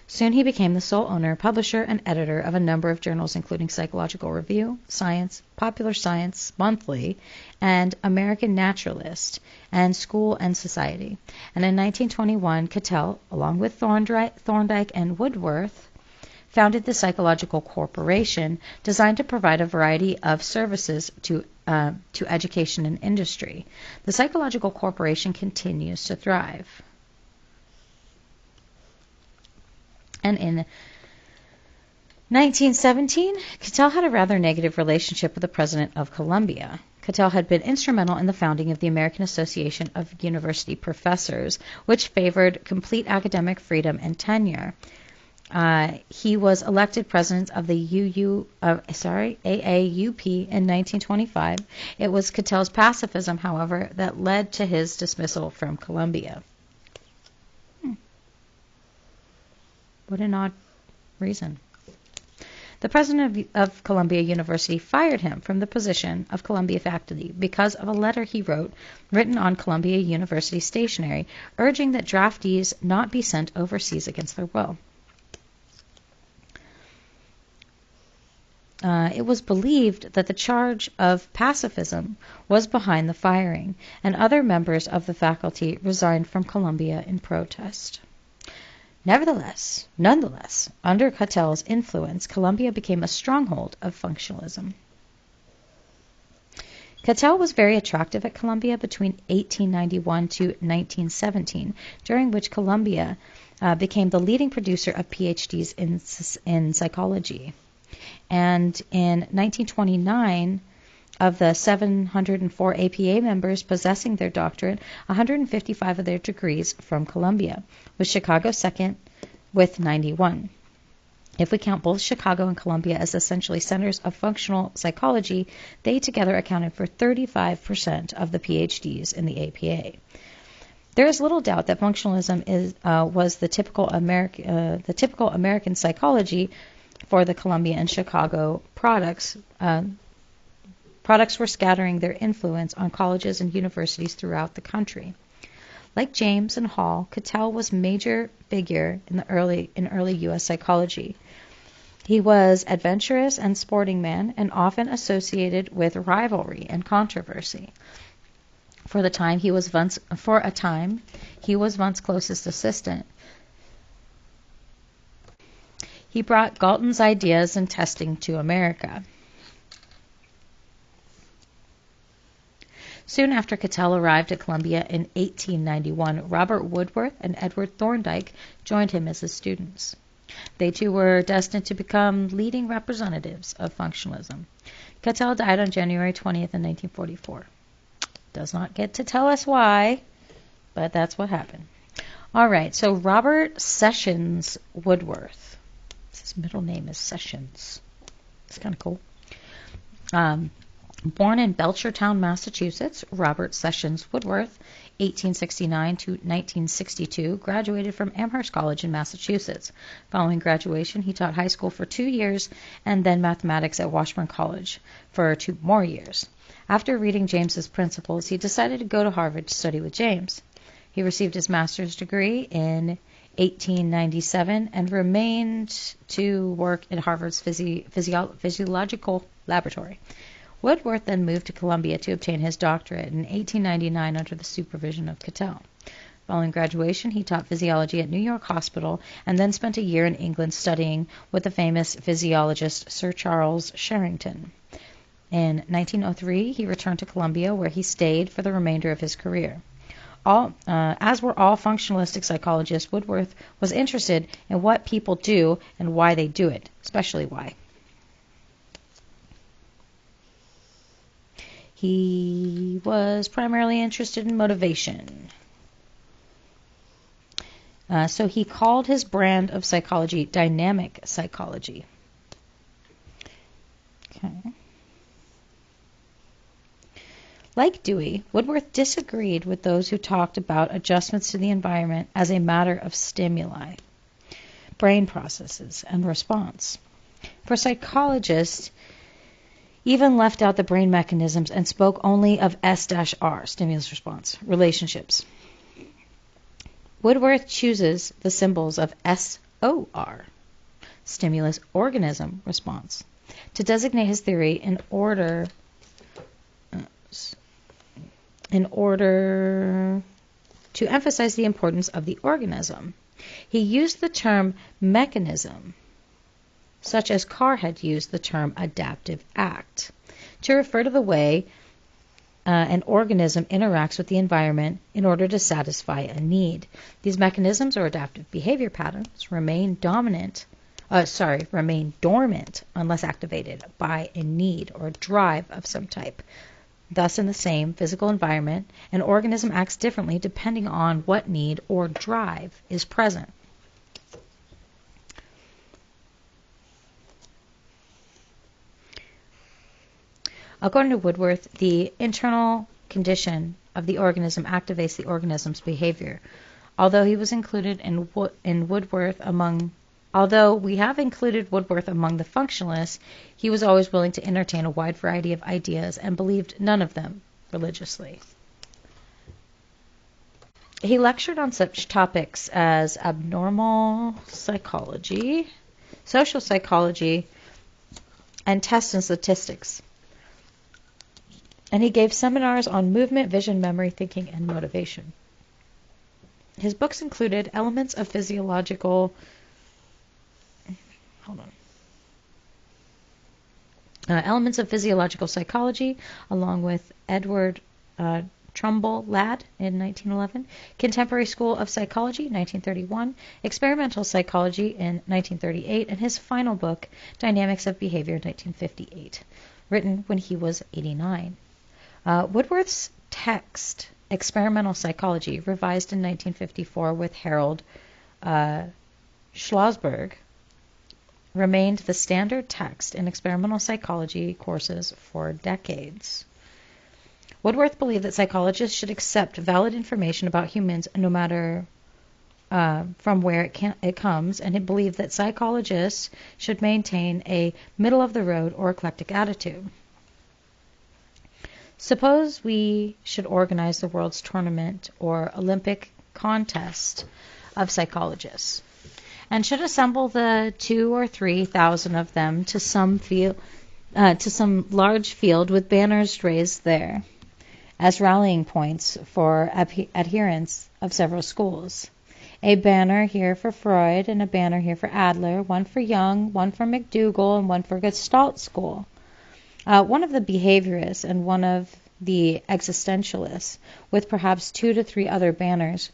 Soon he became the sole owner, publisher, and editor of a number of journals, including Psychological Review, Science, Popular Science Monthly, and American Naturalist, and School and Society. And in 1921, Cattell, along with Thorndike and Woodworth, founded the Psychological Corporation, designed to provide a variety of services to education and industry. The Psychological Corporation continues to thrive. And in 1917, Cattell had a rather negative relationship with the president of Columbia. Cattell had been instrumental in the founding of the American Association of University Professors, which favored complete academic freedom and tenure. He was elected president of the AAUP in 1925. It was Cattell's pacifism, however, that led to his dismissal from Columbia. What an odd reason. The president of Columbia University fired him from the position of Columbia faculty because of a letter he wrote, written on Columbia University stationery, urging that draftees not be sent overseas against their will. It was believed that the charge of pacifism was behind the firing, and other members of the faculty resigned from Columbia in protest. Nonetheless, under Cattell's influence, Columbia became a stronghold of functionalism. Cattell was very attractive at Columbia between 1891 to 1917, during which Columbia became the leading producer of PhDs in psychology. And in 1929, of the 704 APA members possessing their doctorate, 155 of their degrees from Columbia, with Chicago second with 91. If we count both Chicago and Columbia as essentially centers of functional psychology, they together accounted for 35% of the PhDs in the APA. There is little doubt that functionalism was the typical American psychology for the Columbia and Chicago products. Products were scattering their influence on colleges and universities throughout the country. Like James and Hall, Cattell was a major figure in early U.S. psychology. He was adventurous and sporting man, and often associated with rivalry and controversy. For a time, he was Wundt's closest assistant. He brought Galton's ideas and testing to America. Soon after Cattell arrived at Columbia in 1891, Robert Woodworth and Edward Thorndike joined him as his students. They too were destined to become leading representatives of functionalism. Cattell died on January 20th in 1944. Does not get to tell us why, but that's what happened. All right, so Robert Sessions Woodworth. His middle name is Sessions. It's kind of cool. Born in Belchertown, Massachusetts, Robert Sessions Woodworth, 1869 to 1962, graduated from Amherst College in Massachusetts. Following graduation, he taught high school for 2 years and then mathematics at Washburn College for 2 more years. After reading James's principles, he decided to go to Harvard to study with James. He received his master's degree in 1897 and remained to work in Harvard's physiological laboratory. Woodworth then moved to Columbia to obtain his doctorate in 1899 under the supervision of Cattell. Following graduation, he taught physiology at New York Hospital and then spent a year in England studying with the famous physiologist Sir Charles Sherrington. In 1903, he returned to Columbia, where he stayed for the remainder of his career. As were all functionalistic psychologists, Woodworth was interested in what people do and why they do it, especially why. He was primarily interested in motivation. So he called his brand of psychology dynamic psychology. Okay. Like Dewey, Woodworth disagreed with those who talked about adjustments to the environment as a matter of stimuli, brain processes, and response. For psychologists, even left out the brain mechanisms and spoke only of S-R, stimulus response, relationships. Woodworth chooses the symbols of SOR, stimulus organism response, to designate his theory in order to emphasize the importance of the organism. He used the term mechanism, such as Carr had used the term adaptive act, to refer to the way an organism interacts with the environment in order to satisfy a need. These mechanisms or adaptive behavior patterns remain dormant unless activated by a need or drive of some type. Thus, in the same physical environment, an organism acts differently depending on what need or drive is present. According to Woodworth, the internal condition of the organism activates the organism's behavior. Although we have included Woodworth among the functionalists, he was always willing to entertain a wide variety of ideas and believed none of them religiously. He lectured on such topics as abnormal psychology, social psychology, and tests and statistics. And he gave seminars on movement, vision, memory, thinking, and motivation. His books included Elements of Physiological Psychology, along with Edward Trumbull Ladd in 1911, Contemporary School of Psychology, 1931, Experimental Psychology in 1938, and his final book, Dynamics of Behavior, 1958, written when he was 89. Woodworth's text, Experimental Psychology, revised in 1954 with Harold Schlossberg, remained the standard text in experimental psychology courses for decades. Woodworth believed that psychologists should accept valid information about humans no matter from where it comes, and he believed that psychologists should maintain a middle-of-the-road or eclectic attitude. Suppose we should organize the world's tournament or Olympic contest of psychologists, and should assemble the 2,000 or 3,000 of them to some large field with banners raised there as rallying points for adherents of several schools. A banner here for Freud and a banner here for Adler, one for Jung, one for McDougall, and one for Gestalt School. One of the behaviorists and one of the existentialists, with perhaps 2 to 3 other banners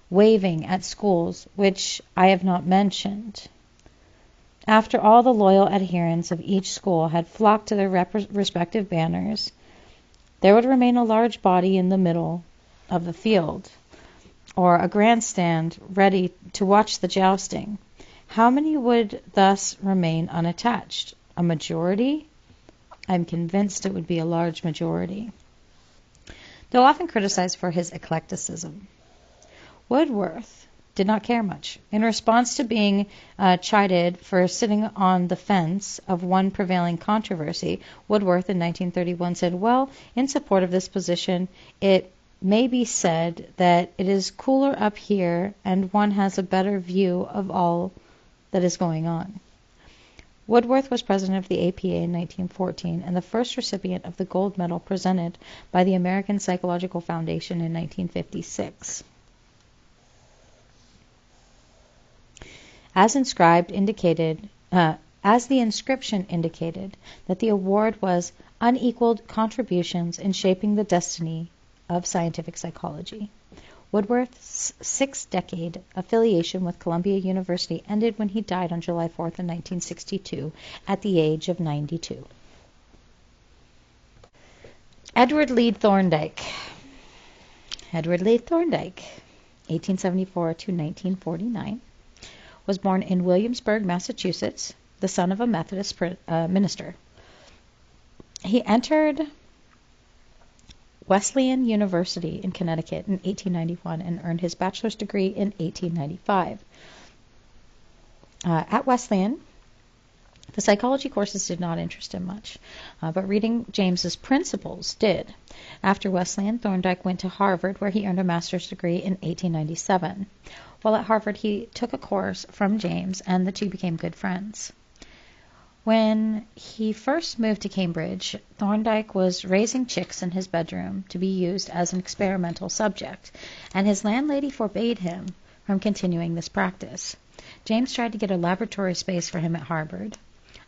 waving at schools which I have not mentioned. After all the loyal adherents of each school had flocked to their respective banners, there would remain a large body in the middle of the field. or a grandstand ready to watch the jousting, how many would thus remain unattached? A majority? I'm convinced it would be a large majority. Though often criticized for his eclecticism, Woodworth did not care much. In response to being chided for sitting on the fence of one prevailing controversy, Woodworth in 1931 said, "Well, in support of this position, it may be said that it is cooler up here and one has a better view of all that is going on." Woodworth was president of the APA in 1914 and the first recipient of the gold medal presented by the American Psychological Foundation in 1956. As the inscription indicated, that the award was unequaled contributions in shaping the destiny of scientific psychology. Woodworth's 6-decade affiliation with Columbia University ended when he died on July 4th in 1962 at the age of 92. Edward Lee Thorndike. Edward Lee Thorndike, 1874 to 1949, was born in Williamsburg, Massachusetts, the son of a Methodist minister. He entered Wesleyan University in Connecticut in 1891 and earned his bachelor's degree in 1895. At Wesleyan, the psychology courses did not interest him much, but reading James's principles did. After Wesleyan, Thorndike went to Harvard, where he earned a master's degree in 1897. While at Harvard, he took a course from James, and the two became good friends. When he first moved to Cambridge, Thorndike was raising chicks in his bedroom to be used as an experimental subject, and his landlady forbade him from continuing this practice. James tried to get a laboratory space for him at Harvard.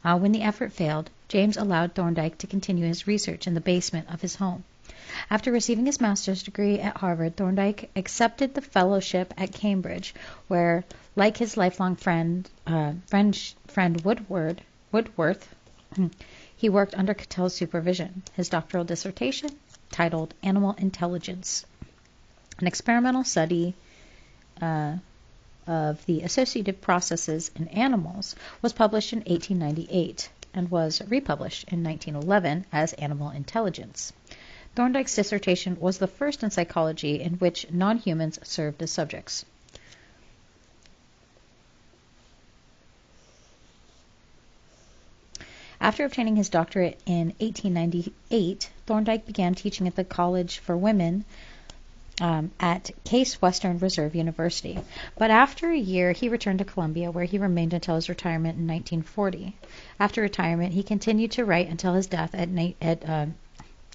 When the effort failed, James allowed Thorndike to continue his research in the basement of his home. After receiving his master's degree at Harvard, Thorndike accepted the fellowship at Cambridge, where, like his lifelong friend Woodworth, he worked under Cattell's supervision. His doctoral dissertation, titled Animal Intelligence, an experimental study of the associative processes in animals, was published in 1898 and was republished in 1911 as Animal Intelligence. Thorndike's dissertation was the first in psychology in which non-humans served as subjects. After obtaining his doctorate in 1898, Thorndike began teaching at the College for Women at Case Western Reserve University. But after a year, he returned to Columbia, where he remained until his retirement in 1940. After retirement, he continued to write until his death in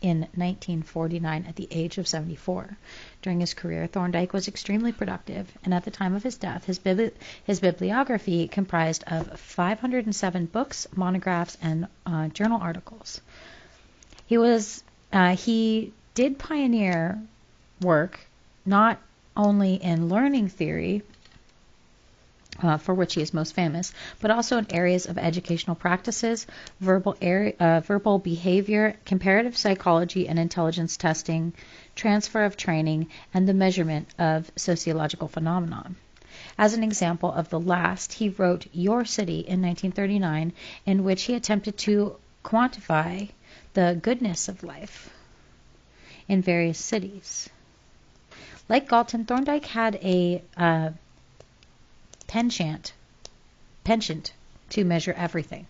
1949 at the age of 74. During his career, Thorndike was extremely productive, and at the time of his death, his bibliography comprised of 507 books, monographs, and journal articles. He did pioneer work not only in learning theory, for which he is most famous, but also in areas of educational practices, verbal behavior, comparative psychology and intelligence testing, transfer of training, and the measurement of sociological phenomena. As an example of the last, he wrote Your City in 1939, in which he attempted to quantify the goodness of life in various cities. Like Galton, Thorndike had a penchant to measure everything.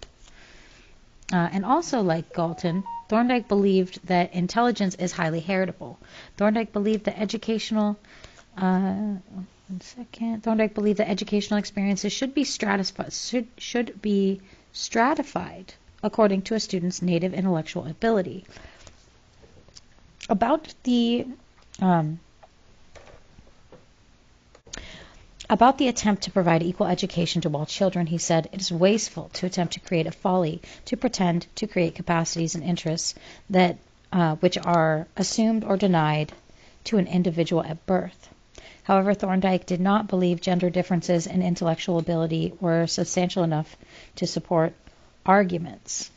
And also like Galton, Thorndike believed that intelligence is highly heritable. Thorndike believed that educational experiences should be stratified according to a student's native intellectual ability. About the attempt to provide equal education to all children, he said, "It is wasteful to attempt to create a folly, to pretend to create capacities and interests that which are assumed or denied to an individual at birth." However, Thorndike did not believe gender differences in intellectual ability were substantial enough to support arguments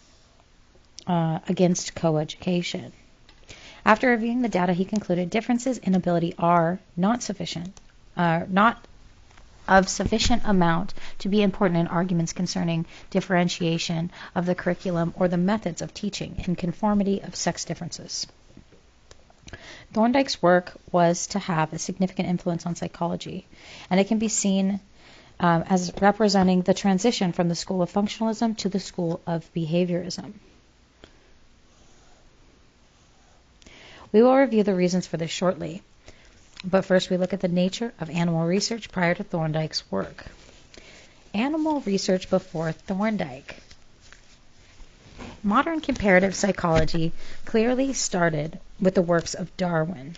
against coeducation. After reviewing the data, he concluded differences in ability are not sufficient not of sufficient amount to be important in arguments concerning differentiation of the curriculum or the methods of teaching in conformity of sex differences. Thorndike's work was to have a significant influence on psychology, and it can be seen as representing the transition from the school of functionalism to the school of behaviorism. We will review the reasons for this shortly, but first we look at the nature of animal research prior to Thorndike's work. Animal research before Thorndike. Modern comparative psychology clearly started with the works of Darwin,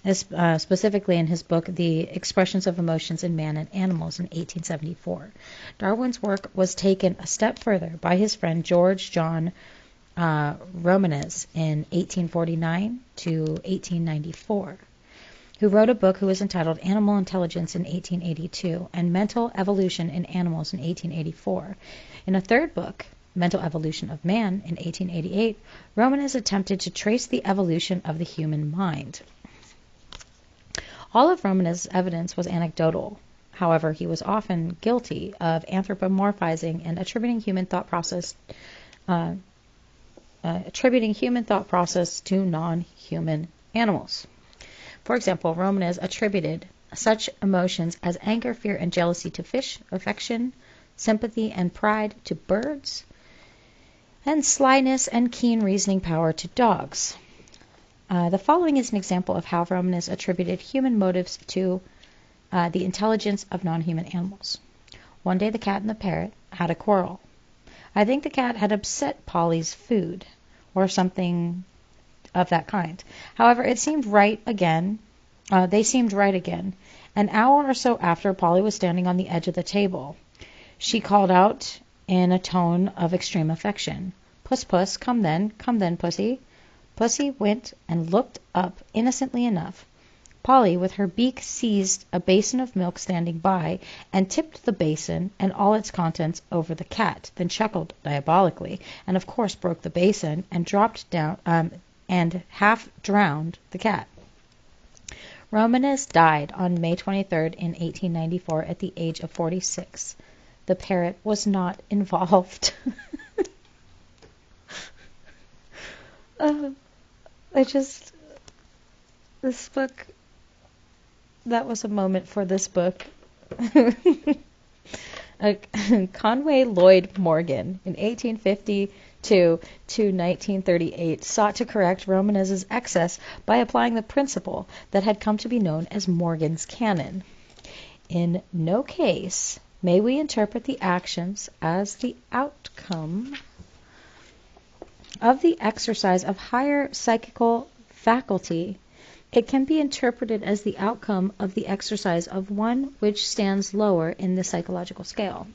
specifically in his book, The Expressions of Emotions in Man and Animals in 1874. Darwin's work was taken a step further by his friend George John Romanes in 1849 to 1894, who wrote a book who was entitled Animal Intelligence in 1882 and Mental Evolution in Animals in 1884. In a third book, Mental Evolution of Man in 1888, Romanes attempted to trace the evolution of the human mind. All of Romanes' evidence was anecdotal. However, he was often guilty of anthropomorphizing and attributing human thought process to non-human animals. For example, Romanes attributed such emotions as anger, fear, and jealousy to fish, affection, sympathy, and pride to birds, and slyness and keen reasoning power to dogs. The following is an example of how Romanes attributed human motives to the intelligence of non-human animals. One day the cat and the parrot had a quarrel. I think the cat had upset Polly's food, or something of that kind. However, they seemed right again. An hour or so after, Polly was standing on the edge of the table. She called out in a tone of extreme affection, "Puss, puss, come then, pussy." Pussy went and looked up innocently enough. Polly, with her beak, seized a basin of milk standing by and tipped the basin and all its contents over the cat, then chuckled diabolically, and of course broke the basin and dropped down and half drowned the cat. Romanes died on May 23rd in 1894 at the age of 46. The parrot was not involved. This book, that was a moment for this book. Conway Lloyd Morgan, in 1852 to 1938, sought to correct Romanes's excess by applying the principle that had come to be known as Morgan's canon. In no case may we interpret the actions as the outcome of the exercise of higher psychical faculty. It can be interpreted as the outcome of the exercise of one which stands lower in the psychological scale.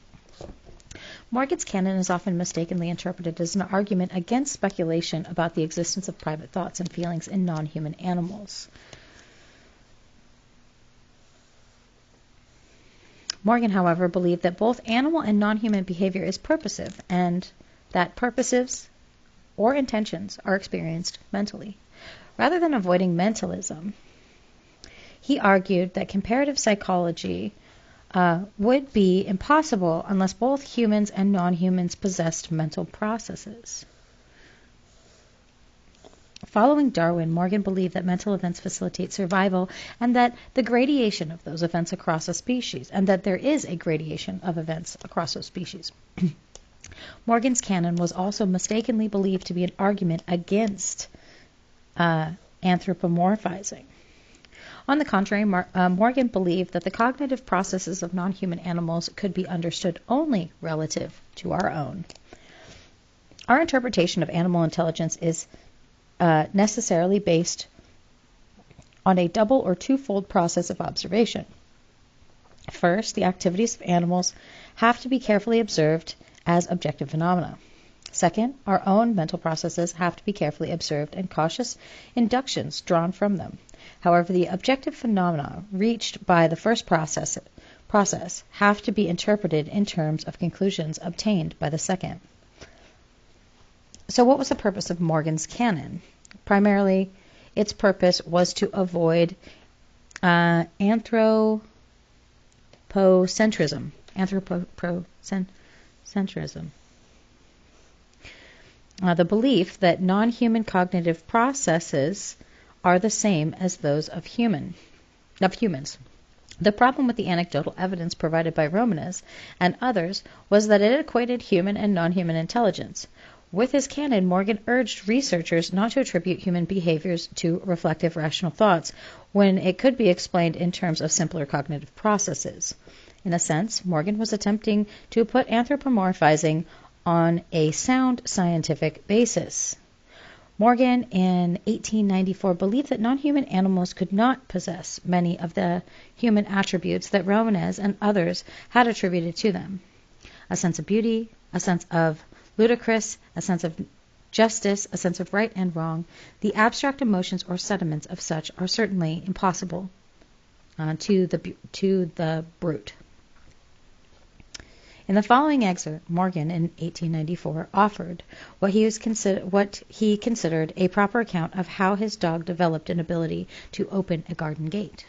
Morgan's canon is often mistakenly interpreted as an argument against speculation about the existence of private thoughts and feelings in non-human animals. Morgan, however, believed that both animal and non-human behavior is purposive, and that purposes or intentions are experienced mentally. Rather than avoiding mentalism, he argued that comparative psychology would be impossible unless both humans and non-humans possessed mental processes. Following Darwin, Morgan believed that mental events facilitate survival and that the gradation of those events across a species, and that there is a gradation of events across those species. Morgan's canon was also mistakenly believed to be an argument against anthropomorphizing. On the contrary, Morgan believed that the cognitive processes of non-human animals could be understood only relative to our own. Our interpretation of animal intelligence is necessarily based on a double or twofold process of observation. First, the activities of animals have to be carefully observed as objective phenomena. Second, our own mental processes have to be carefully observed and cautious inductions drawn from them. However, the objective phenomena reached by the first process have to be interpreted in terms of conclusions obtained by the second. So what was the purpose of Morgan's canon? Primarily, its purpose was to avoid Anthropocentrism. Anthropocentrism. The belief that non-human cognitive processes are the same as those of humans. The problem with the anecdotal evidence provided by Romanes and others was that it equated human and non-human intelligence. With his canon, Morgan urged researchers not to attribute human behaviors to reflective, rational thoughts when it could be explained in terms of simpler cognitive processes. In a sense, Morgan was attempting to put anthropomorphizing on a sound scientific basis. Morgan, in 1894, believed that non-human animals could not possess many of the human attributes that Romanes and others had attributed to them. A sense of beauty, a sense of ludicrous, a sense of justice, a sense of right and wrong. The abstract emotions or sentiments of such are certainly impossible to the brute. In the following excerpt, Morgan, in 1894, offered what he considered a proper account of how his dog developed an ability to open a garden gate.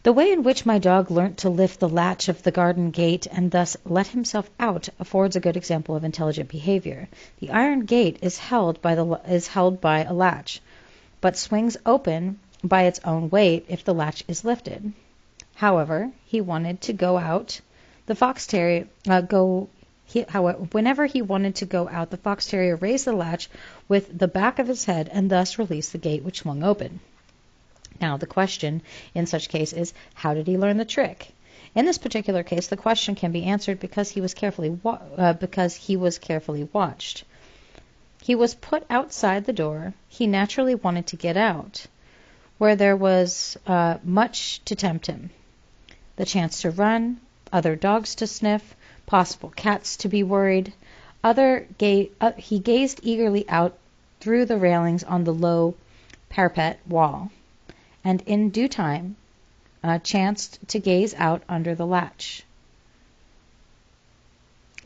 The way in which my dog learnt to lift the latch of the garden gate and thus let himself out affords a good example of intelligent behavior. The iron gate is held by a latch, but swings open by its own weight if the latch is lifted. However, he wanted to go out. Whenever he wanted to go out, the fox terrier raised the latch with the back of his head and thus released the gate, which swung open. Now, the question in such case is, how did he learn the trick? In this particular case, the question can be answered because he was carefully watched. He was put outside the door. He naturally wanted to get out, where there was much to tempt him: the chance to run, other dogs to sniff, possible cats to be worried. He gazed eagerly out through the railings on the low parapet wall, and in due time chanced to gaze out under the latch,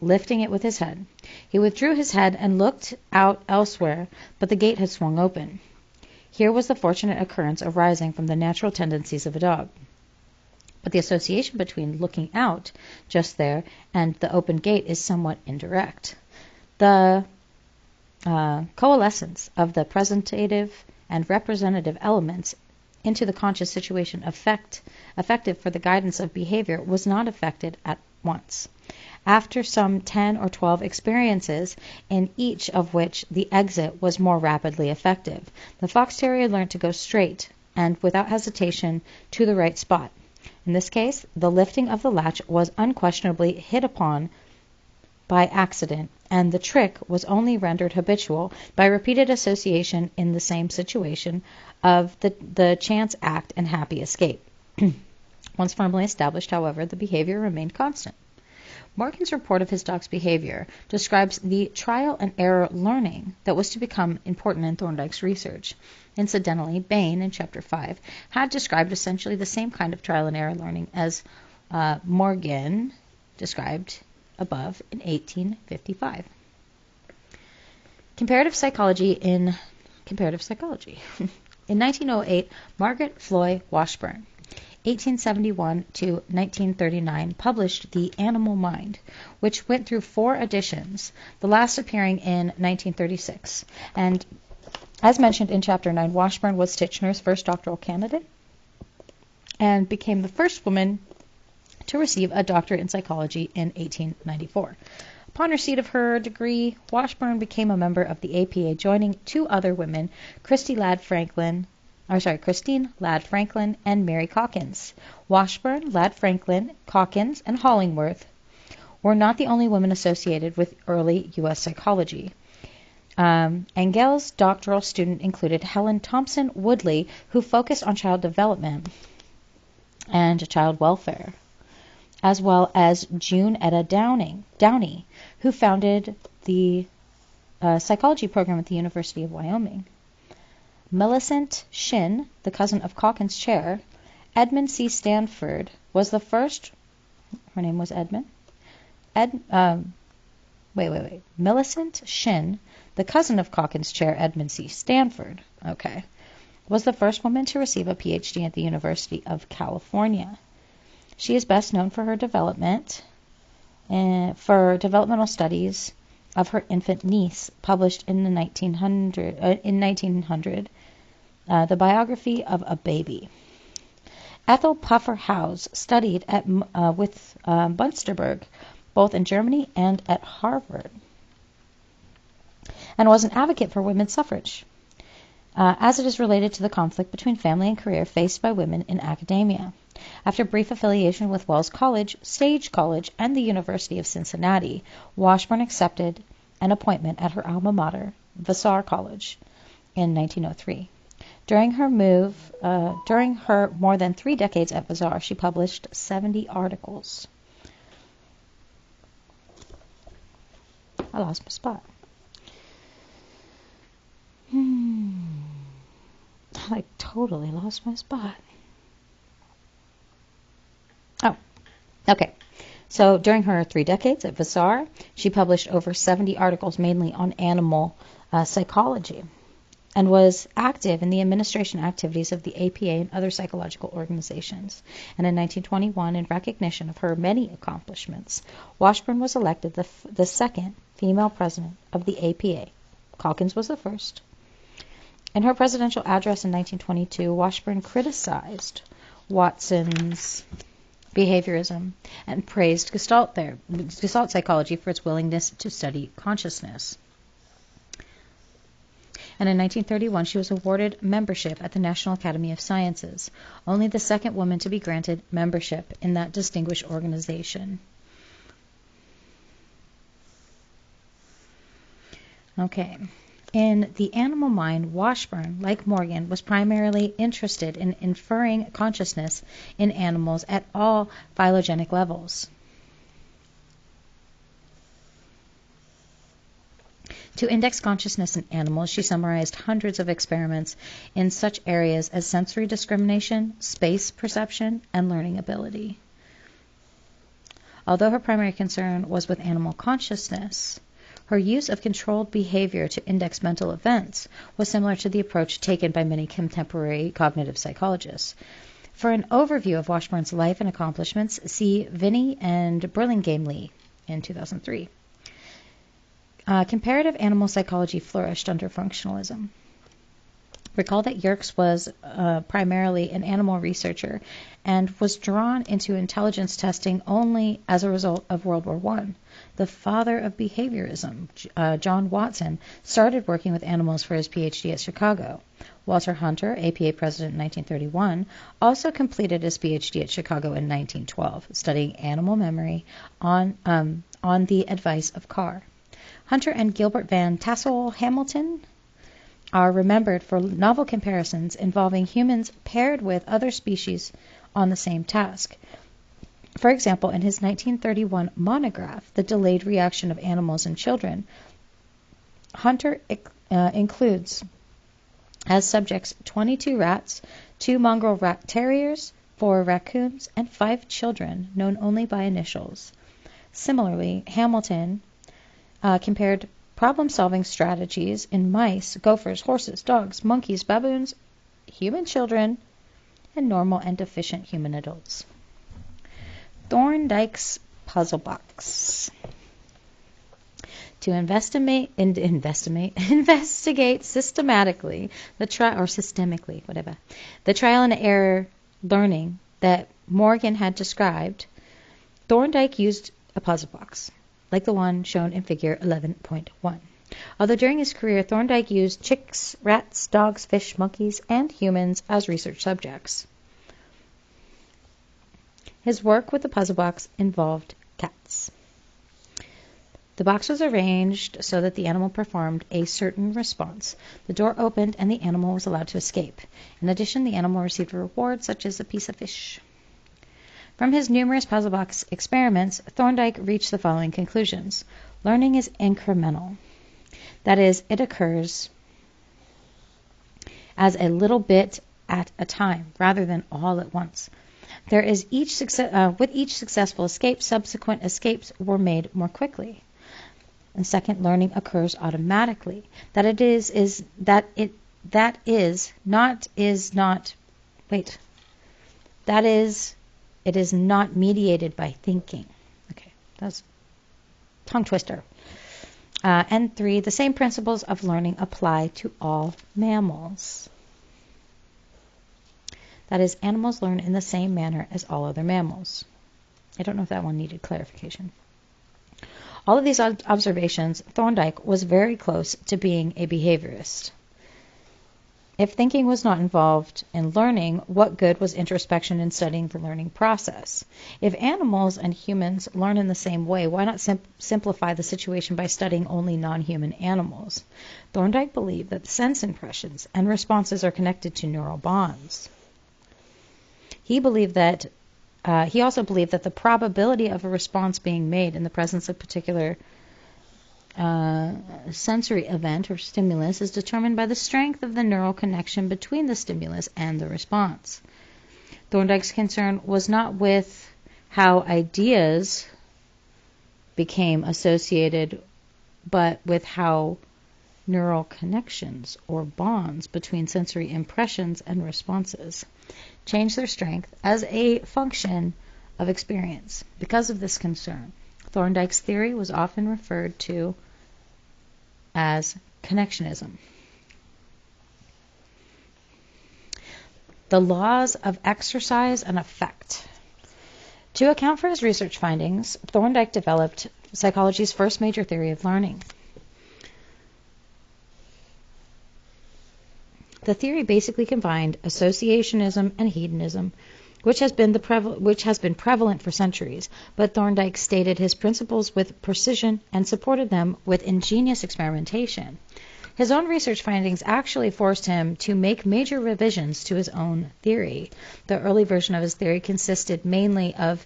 lifting it with his head. He withdrew his head and looked out elsewhere, but the gate had swung open. Here was the fortunate occurrence arising from the natural tendencies of a dog. But the association between looking out just there and the open gate is somewhat indirect. The coalescence of the presentative and representative elements into the conscious situation effective for the guidance of behavior was not effected at once. After some 10 or 12 experiences, in each of which the exit was more rapidly effective, the fox terrier learned to go straight and without hesitation to the right spot. In this case, the lifting of the latch was unquestionably hit upon by accident, and the trick was only rendered habitual by repeated association in the same situation of the chance act and happy escape. Once firmly established, however, the behavior remained constant. Morgan's report of his dog's behavior describes the trial and error learning that was to become important in Thorndike's research. Incidentally, Bain, in Chapter 5, had described essentially the same kind of trial and error learning as Morgan described above in 1855. Comparative Psychology. In 1908, Margaret Floy Washburn, 1871 to 1939, published The Animal Mind, which went through 4 editions, the last appearing in 1936. And as mentioned in Chapter 9, Washburn was Titchener's first doctoral candidate and became the first woman to receive a doctorate in psychology in 1894. Upon receipt of her degree, Washburn became a member of the APA, joining 2 other women, Christine Ladd Franklin, and Mary Calkins. Washburn, Ladd Franklin, Calkins, and Hollingworth were not the only women associated with early U.S. psychology. Engel's doctoral student included Helen Thompson Woodley, who focused on child development and child welfare, as well as June Etta Downey, who founded the psychology program at the University of Wyoming. Millicent Shin, the cousin of Calkins' chair, Edmund C. Stanford was the first. Her name was Edmund. Millicent Shin, the cousin of Calkins' chair, Edmund C. Stanford. Okay. was the first woman to receive a PhD at the University of California. She is best known for her developmental studies of her infant niece, published in the 1900, The Biography of a Baby. Ethel Puffer Howes studied with Bunsterberg, both in Germany and at Harvard, and was an advocate for women's suffrage, as it is related to the conflict between family and career faced by women in academia. After brief affiliation with Wells College, Sage College, and the University of Cincinnati, Washburn accepted an appointment at her alma mater, Vassar College, in 1903. During her more than 3 decades at Vassar, she published 70 articles. I lost my spot. I totally lost my spot. Oh, okay. So during her 3 decades at Vassar, she published over 70 articles, mainly on animal psychology, and was active in the administration activities of the APA and other psychological organizations. And in 1921, in recognition of her many accomplishments, Washburn was elected the second female president of the APA. Calkins was the first. In her presidential address in 1922, Washburn criticized Watson's behaviorism and praised Gestalt psychology for its willingness to study consciousness. And in 1931, she was awarded membership at the National Academy of Sciences, only the second woman to be granted membership in that distinguished organization. Okay. In The Animal Mind, Washburn, like Morgan, was primarily interested in inferring consciousness in animals at all phylogenetic levels. To index consciousness in animals, she summarized hundreds of experiments in such areas as sensory discrimination, space perception, and learning ability. Although her primary concern was with animal consciousness, her use of controlled behavior to index mental events was similar to the approach taken by many contemporary cognitive psychologists. For an overview of Washburn's life and accomplishments, see Vinnie and Burlingame-Lee in 2003. Comparative animal psychology flourished under functionalism. Recall that Yerkes was primarily an animal researcher and was drawn into intelligence testing only as a result of World War I. The father of behaviorism, John Watson, started working with animals for his PhD at Chicago. Walter Hunter, APA president in 1931, also completed his PhD at Chicago in 1912, studying animal memory on the advice of Carr. Hunter and Gilbert Van Tassel Hamilton are remembered for novel comparisons involving humans paired with other species on the same task. For example, in his 1931 monograph, The Delayed Reaction of Animals in Children, Hunter includes as subjects 22 rats, 2 mongrel rat terriers, 4 raccoons, and 5 children known only by initials. Similarly, Hamilton compared problem-solving strategies in mice, gophers, horses, dogs, monkeys, baboons, human children, and normal and deficient human adults. Thorndike's puzzle box. To investigate systematically the trial and error learning that Morgan had described, Thorndike used a puzzle box, like the one shown in figure 11.1. Although during his career, Thorndike used chicks, rats, dogs, fish, monkeys, and humans as research subjects. His work with the puzzle box involved cats. The box was arranged so that the animal performed a certain response. The door opened and the animal was allowed to escape. In addition, the animal received a reward such as a piece of fish. From his numerous puzzle box experiments, Thorndike reached the following conclusions. Learning is incremental. That is, it occurs as a little bit at a time, rather than all at once. With each successful escape, subsequent escapes were made more quickly. And second, learning occurs automatically. That that is not mediated by thinking. Okay, that's tongue twister. And 3, the same principles of learning apply to all mammals. That is, animals learn in the same manner as all other mammals. I don't know if that one needed clarification. All of these observations, Thorndike was very close to being a behaviorist. If thinking was not involved in learning, what good was introspection in studying the learning process? If animals and humans learn in the same way, why not simplify the situation by studying only non-human animals? Thorndike believed that sense impressions and responses are connected to neural bonds. He also believed that the probability of a response being made in the presence of particular sensory event or stimulus is determined by the strength of the neural connection between the stimulus and the response. Thorndike's concern was not with how ideas became associated, but with how neural connections or bonds between sensory impressions and responses change their strength as a function of experience. Because of this concern, Thorndike's theory was often referred to as connectionism. The laws of exercise and effect. To account for his research findings, Thorndike developed psychology's first major theory of learning. The theory basically combined associationism and hedonism, which has been prevalent for centuries, but Thorndike stated his principles with precision and supported them with ingenious experimentation. His own research findings actually forced him to make major revisions to his own theory. The early version of his theory consisted mainly of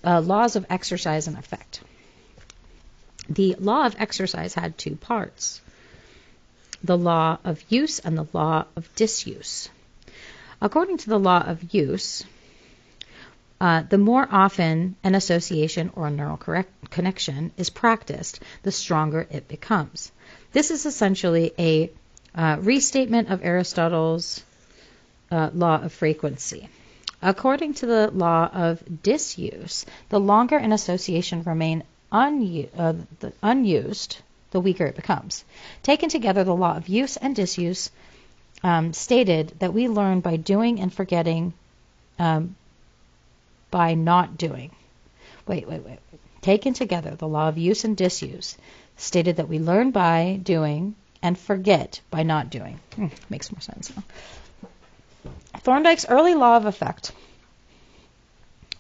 laws of exercise and effect. The law of exercise had 2 parts: the law of use and the law of disuse. According to the law of use, the more often an association or a neural connection is practiced, the stronger it becomes. This is essentially a restatement of Aristotle's law of frequency. According to the law of disuse, the longer an association remains unused, the weaker it becomes. Taken together, the law of use and disuse stated that we learn by doing and forgetting by not doing. Taken together, the law of use and disuse stated that we learn by doing and forget by not doing. Makes more sense now. Thorndike's early law of effect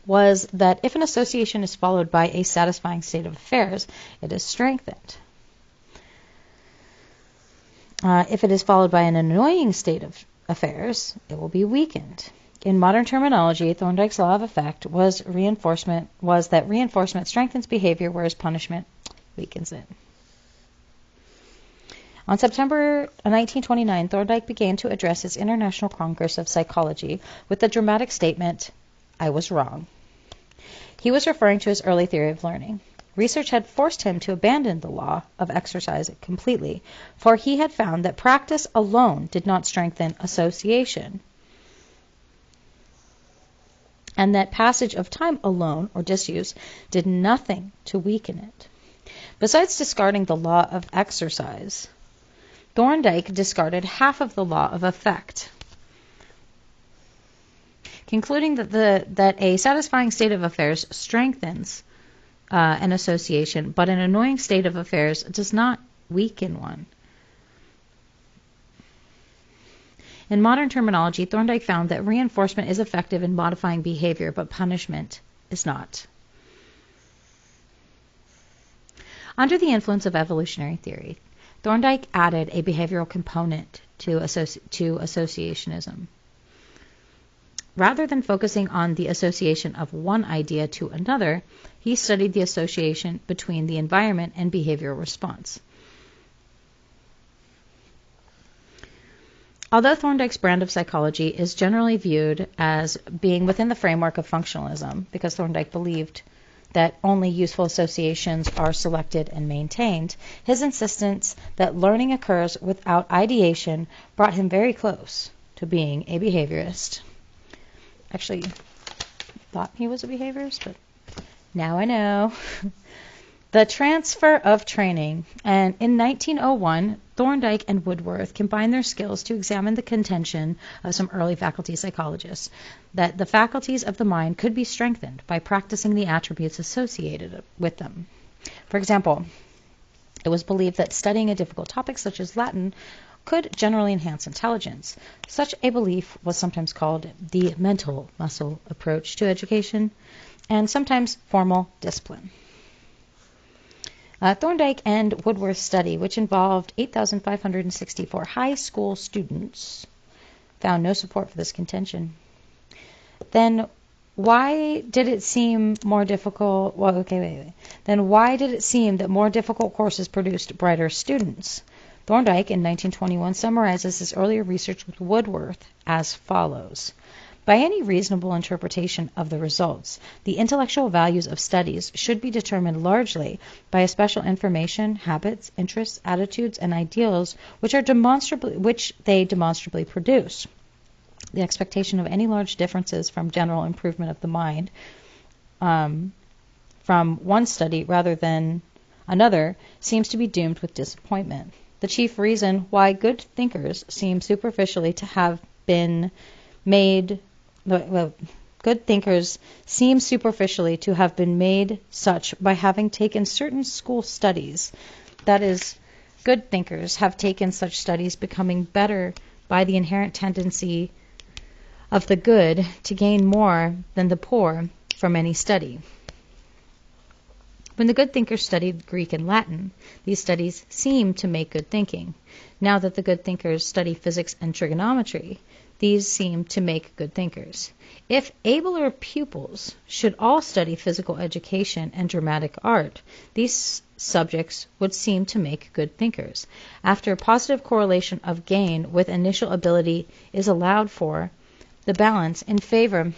was that if an association is followed by a satisfying state of affairs, it is strengthened. If it is followed by an annoying state of affairs, it will be weakened. In modern terminology, Thorndike's law of effect was that reinforcement strengthens behavior, whereas punishment weakens it. On September 1929, Thorndike began to address his International Congress of Psychology with the dramatic statement, "I was wrong." He was referring to his early theory of learning. Research had forced him to abandon the law of exercise completely, for he had found that practice alone did not strengthen association, and that passage of time alone, or disuse, did nothing to weaken it. Besides discarding the law of exercise, Thorndike discarded half of the law of effect, concluding that a satisfying state of affairs strengthens an association, but an annoying state of affairs does not weaken one. In modern terminology, Thorndike found that reinforcement is effective in modifying behavior, but punishment is not. Under the influence of evolutionary theory, Thorndike added a behavioral component to associationism. Rather than focusing on the association of one idea to another, he studied the association between the environment and behavioral response. Although Thorndike's brand of psychology is generally viewed as being within the framework of functionalism, because Thorndike believed that only useful associations are selected and maintained, his insistence that learning occurs without ideation brought him very close to being a behaviorist. Actually, thought he was a behaviorist, but now I know. The transfer of training. And in 1901, Thorndike and Woodworth combined their skills to examine the contention of some early faculty psychologists that the faculties of the mind could be strengthened by practicing the attributes associated with them. For example, it was believed that studying a difficult topic such as Latin could generally enhance intelligence. Such a belief was sometimes called the mental muscle approach to education and sometimes formal discipline. Thorndike and Woodworth's study, which involved 8,564 high school students, found no support for this contention. Then why did it seem more difficult? Then why did it seem that more difficult courses produced brighter students? Thorndike in 1921 summarizes his earlier research with Woodworth as follows. By any reasonable interpretation of the results, the intellectual values of studies should be determined largely by a special information, habits, interests, attitudes, and ideals which they demonstrably produce. The expectation of any large differences from general improvement of the mind from one study rather than another seems to be doomed with disappointment. The chief reason why good thinkers seem superficially to have been made such by having taken certain school studies. That is, good thinkers have taken such studies becoming better by the inherent tendency of the good to gain more than the poor from any study. When the good thinkers studied Greek and Latin, these studies seemed to make good thinking. Now that the good thinkers study physics and trigonometry, these seem to make good thinkers. If abler pupils should all study physical education and dramatic art, these subjects would seem to make good thinkers. After a positive correlation of gain with initial ability is allowed for, the balance in favor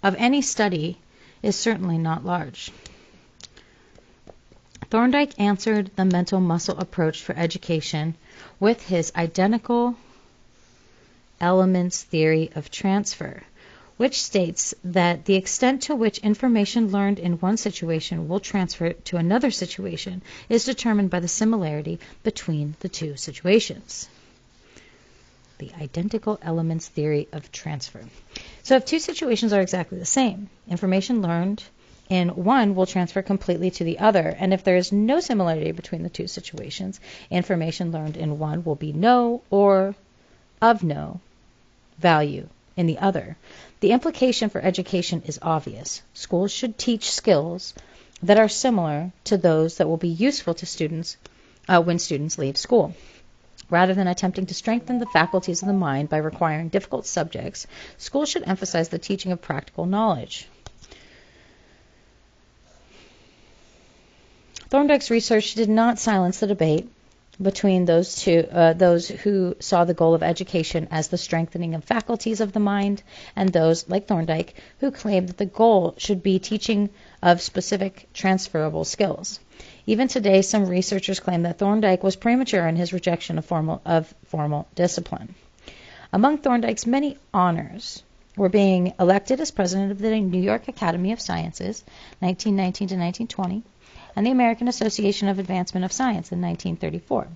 of any study is certainly not large. Thorndike answered the mental muscle approach for education with his identical elements theory of transfer, which states that the extent to which information learned in one situation will transfer to another situation is determined by the similarity between the two situations. The identical elements theory of transfer. So if two situations are exactly the same, information learned in one will transfer completely to the other, and if there is no similarity between the two situations, information learned in one will be no or of no value in the other. The implication for education is obvious. Schools should teach skills that are similar to those that will be useful to students when students leave school. Rather than attempting to strengthen the faculties of the mind by requiring difficult subjects, schools should emphasize the teaching of practical knowledge. Thorndike's research did not silence the debate between those who saw the goal of education as the strengthening of faculties of the mind, and those, like Thorndike, who claimed that the goal should be teaching of specific transferable skills. Even today, some researchers claim that Thorndike was premature in his rejection of formal discipline. Among Thorndike's many honors were being elected as president of the New York Academy of Sciences, 1919 to 1920, and the American Association of Advancement of Science in 1934,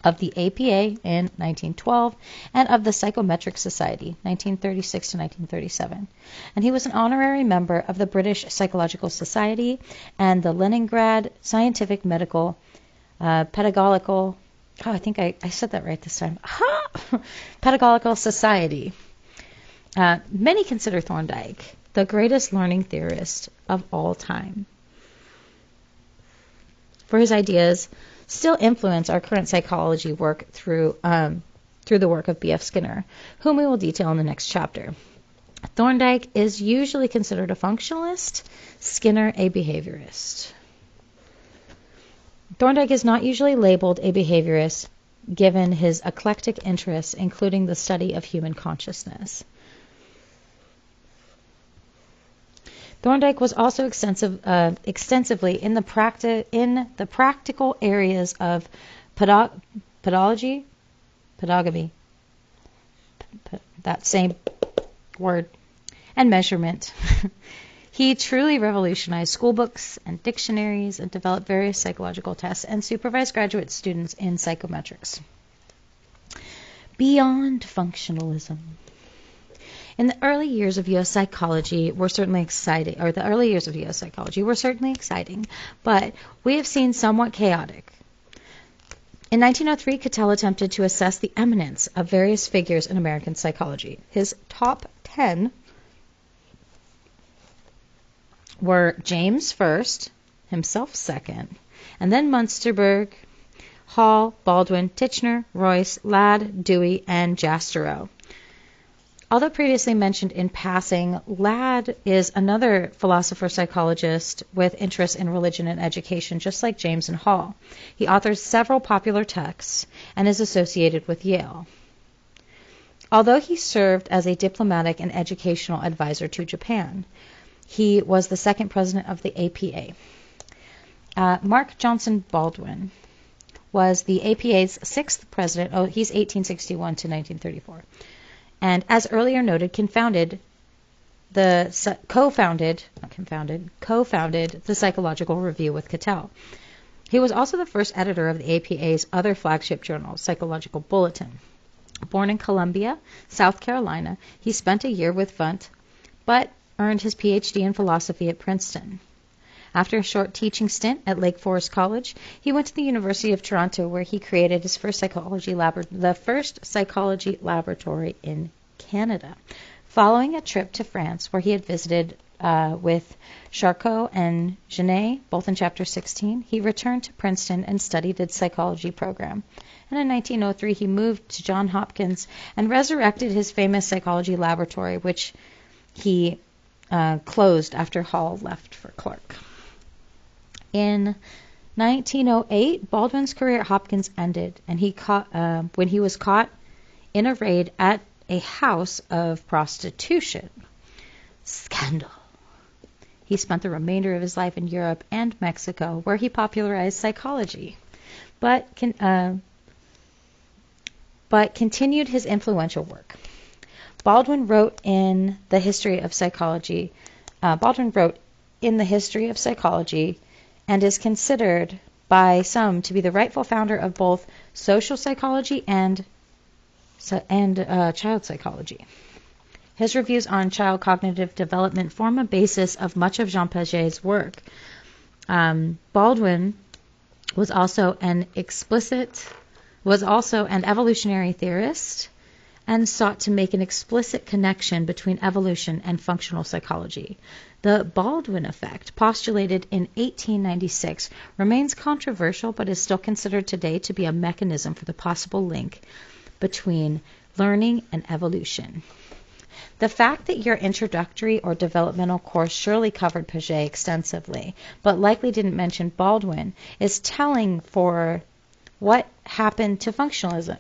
of the APA in 1912, and of the Psychometric Society, 1936 to 1937. And he was an honorary member of the British Psychological Society and the Leningrad Scientific Medical Pedagogical, I think I said that right this time, Pedagogical Society. Many consider Thorndike the greatest learning theorist of all time, for his ideas still influence our current psychology work through the work of B.F. Skinner, whom we will detail in the next chapter. Thorndike is usually considered a functionalist, Skinner a behaviorist. Thorndike is not usually labeled a behaviorist given his eclectic interests, including the study of human consciousness. Thorndike was also extensively in the practical areas of pedagogy, that same word, and measurement. He truly revolutionized school books and dictionaries and developed various psychological tests and supervised graduate students in psychometrics. Beyond functionalism. In the early years of U.S. psychology were certainly exciting, but we have seen somewhat chaotic. In 1903, Cattell attempted to assess the eminence of various figures in American psychology. His top 10 were James first, himself second, and then Munsterberg, Hall, Baldwin, Titchener, Royce, Ladd, Dewey, and Jastrow. Although previously mentioned in passing, Ladd is another philosopher-psychologist with interests in religion and education, just like James and Hall. He authors several popular texts and is associated with Yale. Although he served as a diplomatic and educational advisor to Japan, he was the second president of the APA. Mark Johnson Baldwin was the APA's sixth president. Oh, he's 1861 to 1934. And as earlier noted, co-founded the Psychological Review with Cattell. He was also the first editor of the APA's other flagship journal, Psychological Bulletin. Born in Columbia, South Carolina, he spent a year with Wundt, but earned his Ph.D. in philosophy at Princeton. After a short teaching stint at Lake Forest College, he went to the University of Toronto, where he created his first the first psychology laboratory in Canada. Following a trip to France, where he had visited with Charcot and Genet, both in Chapter 16, he returned to Princeton and studied its psychology program. And in 1903, he moved to Johns Hopkins and resurrected his famous psychology laboratory, which he closed after Hall left for Clark. In 1908, Baldwin's career at Hopkins ended, and when he was caught in a raid at a house of prostitution. Scandal. He spent the remainder of his life in Europe and Mexico, where he popularized psychology, but continued his influential work. Baldwin wrote in the History of Psychology, and is considered by some to be the rightful founder of both social psychology and child psychology. His reviews on child cognitive development form a basis of much of Jean Piaget's work. Baldwin was also an evolutionary theorist, and sought to make an explicit connection between evolution and functional psychology. The Baldwin effect, postulated in 1896, remains controversial but is still considered today to be a mechanism for the possible link between learning and evolution. The fact that your introductory or developmental course surely covered Piaget extensively, but likely didn't mention Baldwin, is telling for what happened to functionalism.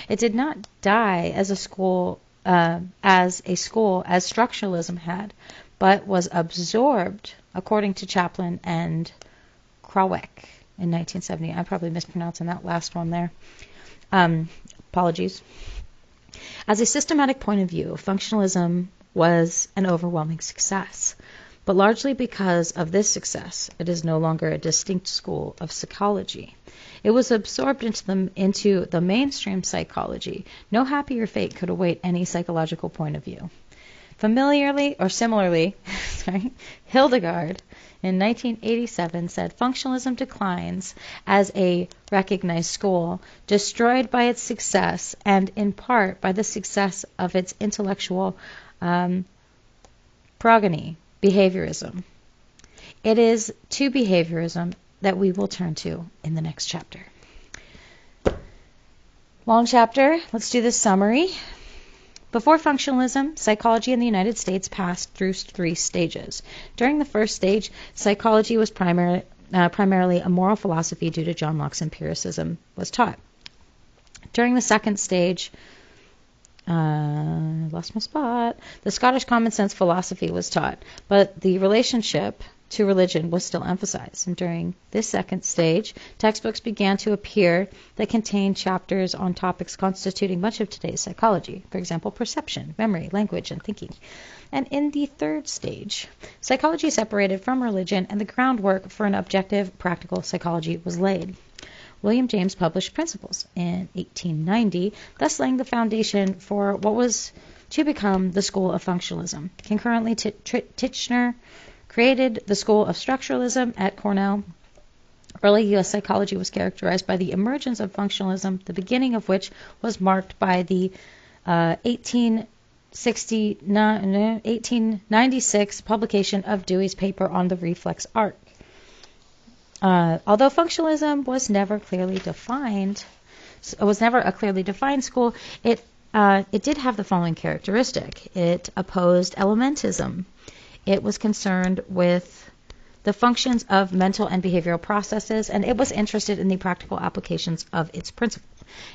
It did not die as a school as structuralism had, but was absorbed, according to Chaplin and Krawiec in 1970. I'm probably mispronouncing that last one there. Apologies. As a systematic point of view, functionalism was an overwhelming success. But largely because of this success, it is no longer a distinct school of psychology. It was absorbed into the mainstream psychology. No happier fate could await any psychological point of view. Similarly, Hildegard in 1987 said functionalism declines as a recognized school, destroyed by its success and in part by the success of its intellectual progeny. Behaviorism. It is to behaviorism that we will turn to in the next chapter. Long chapter. Let's do the summary. Before functionalism, psychology in the United States passed through 3 stages. During the first stage, psychology was primarily a moral philosophy due to John Locke's empiricism was taught. During the second stage, lost my spot. The Scottish common sense philosophy was taught, but the relationship to religion was still emphasized. And during this second stage, textbooks began to appear that contained chapters on topics constituting much of today's psychology. For example, perception, memory, language, and thinking. And in the third stage, psychology separated from religion, and the groundwork for an objective, practical psychology was laid. William James published Principles in 1890, thus laying the foundation for what was to become the School of Functionalism. Concurrently, Titchener created the School of Structuralism at Cornell. Early U.S. psychology was characterized by the emergence of functionalism, the beginning of which was marked by the 1896 publication of Dewey's paper on the reflex arc. Although functionalism was never a clearly defined school, it did have the following characteristic. It opposed elementism. It was concerned with the functions of mental and behavioral processes, and it was interested in the practical applications of its principles.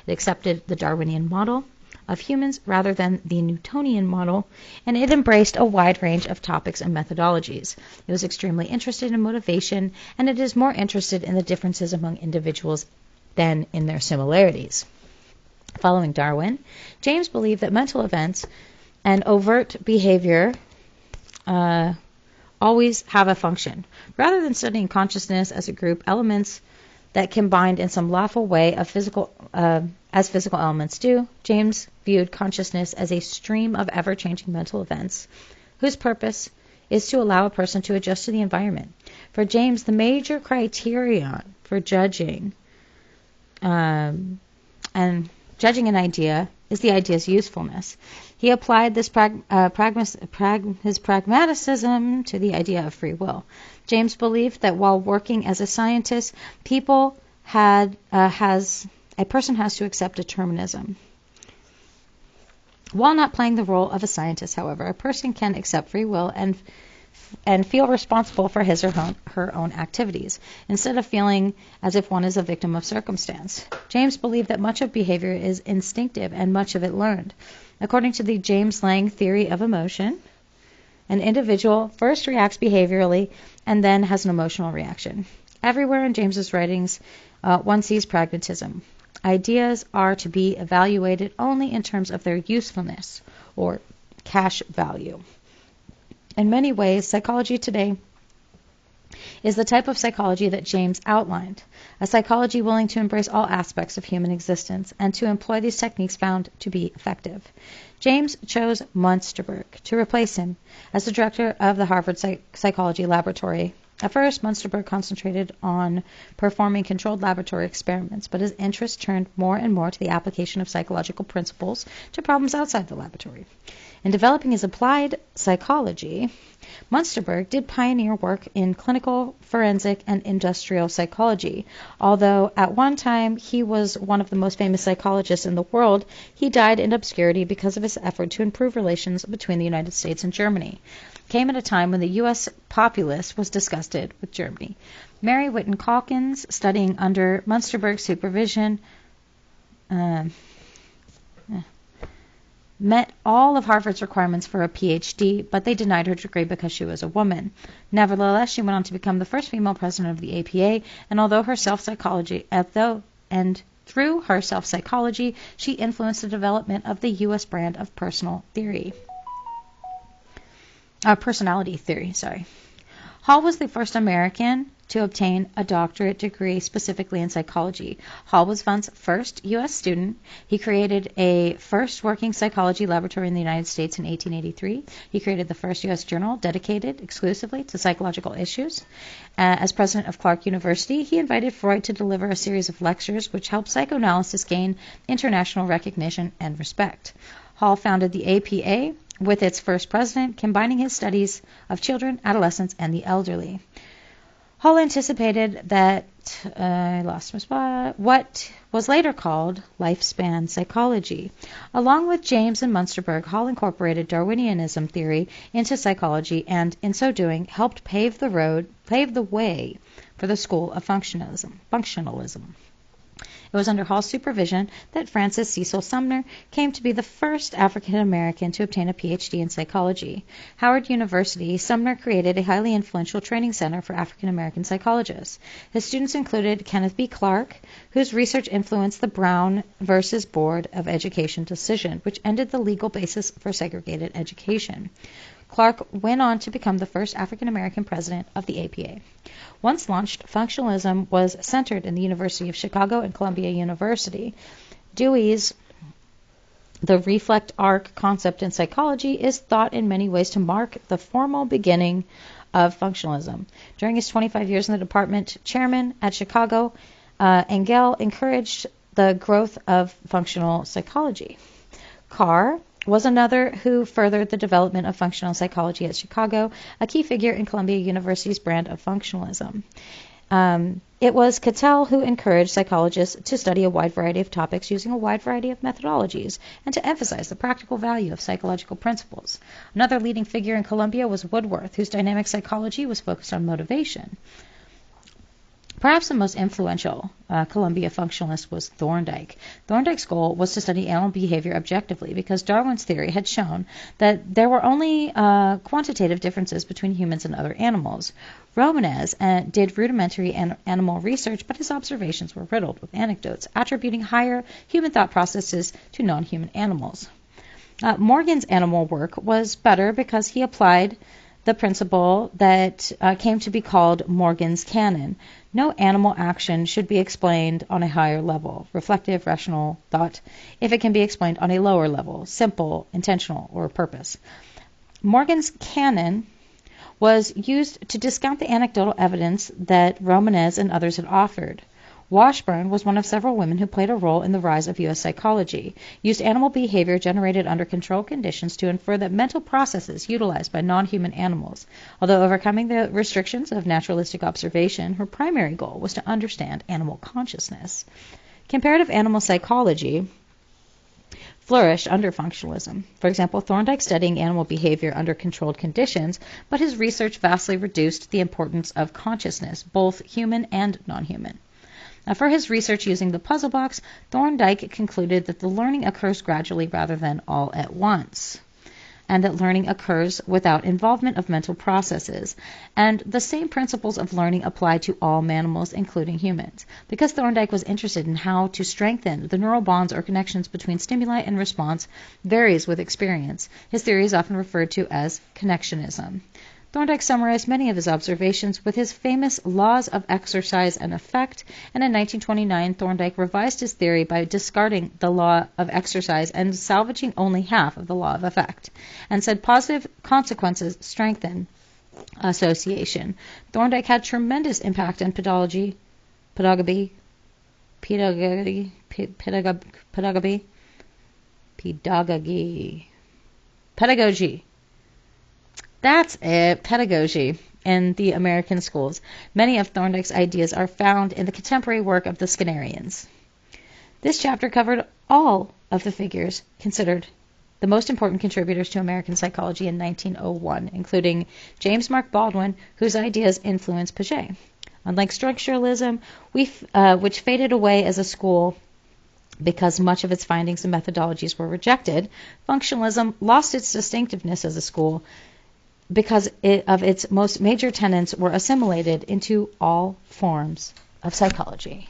It accepted the Darwinian model of humans rather than the Newtonian model, and it embraced a wide range of topics and methodologies. It was extremely interested in motivation, and it is more interested in the differences among individuals than in their similarities. Following Darwin, James believed that mental events and overt behavior always have a function. Rather than studying consciousness as a group, elements that combined in some lawful way of as physical elements do, James viewed consciousness as a stream of ever-changing mental events whose purpose is to allow a person to adjust to the environment. For James, the major criterion for judging an idea is the idea's usefulness. He applied this his pragmatism to the idea of free will. James believed that while working as a scientist, a person has to accept determinism. While not playing the role of a scientist, however, a person can accept free will and feel responsible for his or her own activities, instead of feeling as if one is a victim of circumstance. James believed that much of behavior is instinctive and much of it learned. According to the James Lange theory of emotion, an individual first reacts behaviorally and then has an emotional reaction. Everywhere in James's writings, one sees pragmatism. Ideas are to be evaluated only in terms of their usefulness or cash value. In many ways, psychology today is the type of psychology that James outlined, a psychology willing to embrace all aspects of human existence and to employ these techniques found to be effective. James chose Munsterberg to replace him as the director of the Harvard Psychology Laboratory. At first, Munsterberg concentrated on performing controlled laboratory experiments, but his interest turned more and more to the application of psychological principles to problems outside the laboratory. In developing his applied psychology, Munsterberg did pioneer work in clinical, forensic, and industrial psychology. Although at one time he was one of the most famous psychologists in the world, he died in obscurity because of his effort to improve relations between the United States and Germany. It came at a time when the U.S. populace was disgusted with Germany. Mary Whiton Calkins, studying under Munsterberg's supervision, met all of Harvard's requirements for a PhD, but they denied her degree because she was a woman. Nevertheless, she went on to become the first female president of the APA, and through her self-psychology, she influenced the development of the U.S. brand of personality theory. Hall was the first American to obtain a doctorate degree specifically in psychology. Hall was Wundt's first U.S. student. He created a first working psychology laboratory in the United States in 1883. He created the first U.S. journal dedicated exclusively to psychological issues. As president of Clark University, he invited Freud to deliver a series of lectures which helped psychoanalysis gain international recognition and respect. Hall founded the APA with its first president, combining his studies of children, adolescents, and the elderly. Hall anticipated that, what was later called lifespan psychology. Along with James and Munsterberg, Hall incorporated Darwinianism theory into psychology and, in so doing, helped pave the way for the School of Functionalism. It was under Hall's supervision that Francis Cecil Sumner came to be the first African American to obtain a Ph.D. in psychology. Howard University, Sumner created a highly influential training center for African American psychologists. His students included Kenneth B. Clark, whose research influenced the Brown versus Board of Education decision, which ended the legal basis for segregated education. Clark went on to become the first African American president of the APA. Once launched, functionalism was centered in the University of Chicago and Columbia University. Dewey's The Reflect Arc concept in psychology is thought in many ways to mark the formal beginning of functionalism. During his 25 years in the department chairman at Chicago, Engel encouraged the growth of functional psychology. Carr was another who furthered the development of functional psychology at Chicago, a key figure in Columbia University's brand of functionalism. It was Cattell who encouraged psychologists to study a wide variety of topics using a wide variety of methodologies and to emphasize the practical value of psychological principles. Another leading figure in Columbia was Woodworth, whose dynamic psychology was focused on motivation. Perhaps the most influential Columbia functionalist was Thorndike. Thorndike's goal was to study animal behavior objectively because Darwin's theory had shown that there were only quantitative differences between humans and other animals. Romanes did rudimentary animal research, but his observations were riddled with anecdotes, attributing higher human thought processes to non-human animals. Morgan's animal work was better because he applied the principle that came to be called Morgan's canon. No animal action should be explained on a higher level, reflective, rational thought, if it can be explained on a lower level, simple, intentional, or purpose. Morgan's canon was used to discount the anecdotal evidence that Romanes and others had offered. Washburn was one of several women who played a role in the rise of U.S. psychology, used animal behavior generated under controlled conditions to infer that mental processes utilized by non-human animals. Although overcoming the restrictions of naturalistic observation, her primary goal was to understand animal consciousness. Comparative animal psychology flourished under functionalism. For example, Thorndike studying animal behavior under controlled conditions, but his research vastly reduced the importance of consciousness, both human and non-human. Now, for his research using the puzzle box, Thorndike concluded that the learning occurs gradually rather than all at once, and that learning occurs without involvement of mental processes. And the same principles of learning apply to all mammals, including humans. Because Thorndike was interested in how to strengthen the neural bonds or connections between stimuli and response varies with experience, his theory is often referred to as connectionism. Thorndike summarized many of his observations with his famous laws of exercise and effect, and in 1929 Thorndike revised his theory by discarding the law of exercise and salvaging only half of the law of effect, and said positive consequences strengthen association. Thorndike had tremendous impact on pedagogy. That's it, pedagogy in the American schools. Many of Thorndike's ideas are found in the contemporary work of the Skinnerians. This chapter covered all of the figures considered the most important contributors to American psychology in 1901, including James Mark Baldwin, whose ideas influenced Piaget. Unlike structuralism, which faded away as a school because much of its findings and methodologies were rejected, functionalism lost its distinctiveness as a school because of its most major tenets were assimilated into all forms of psychology.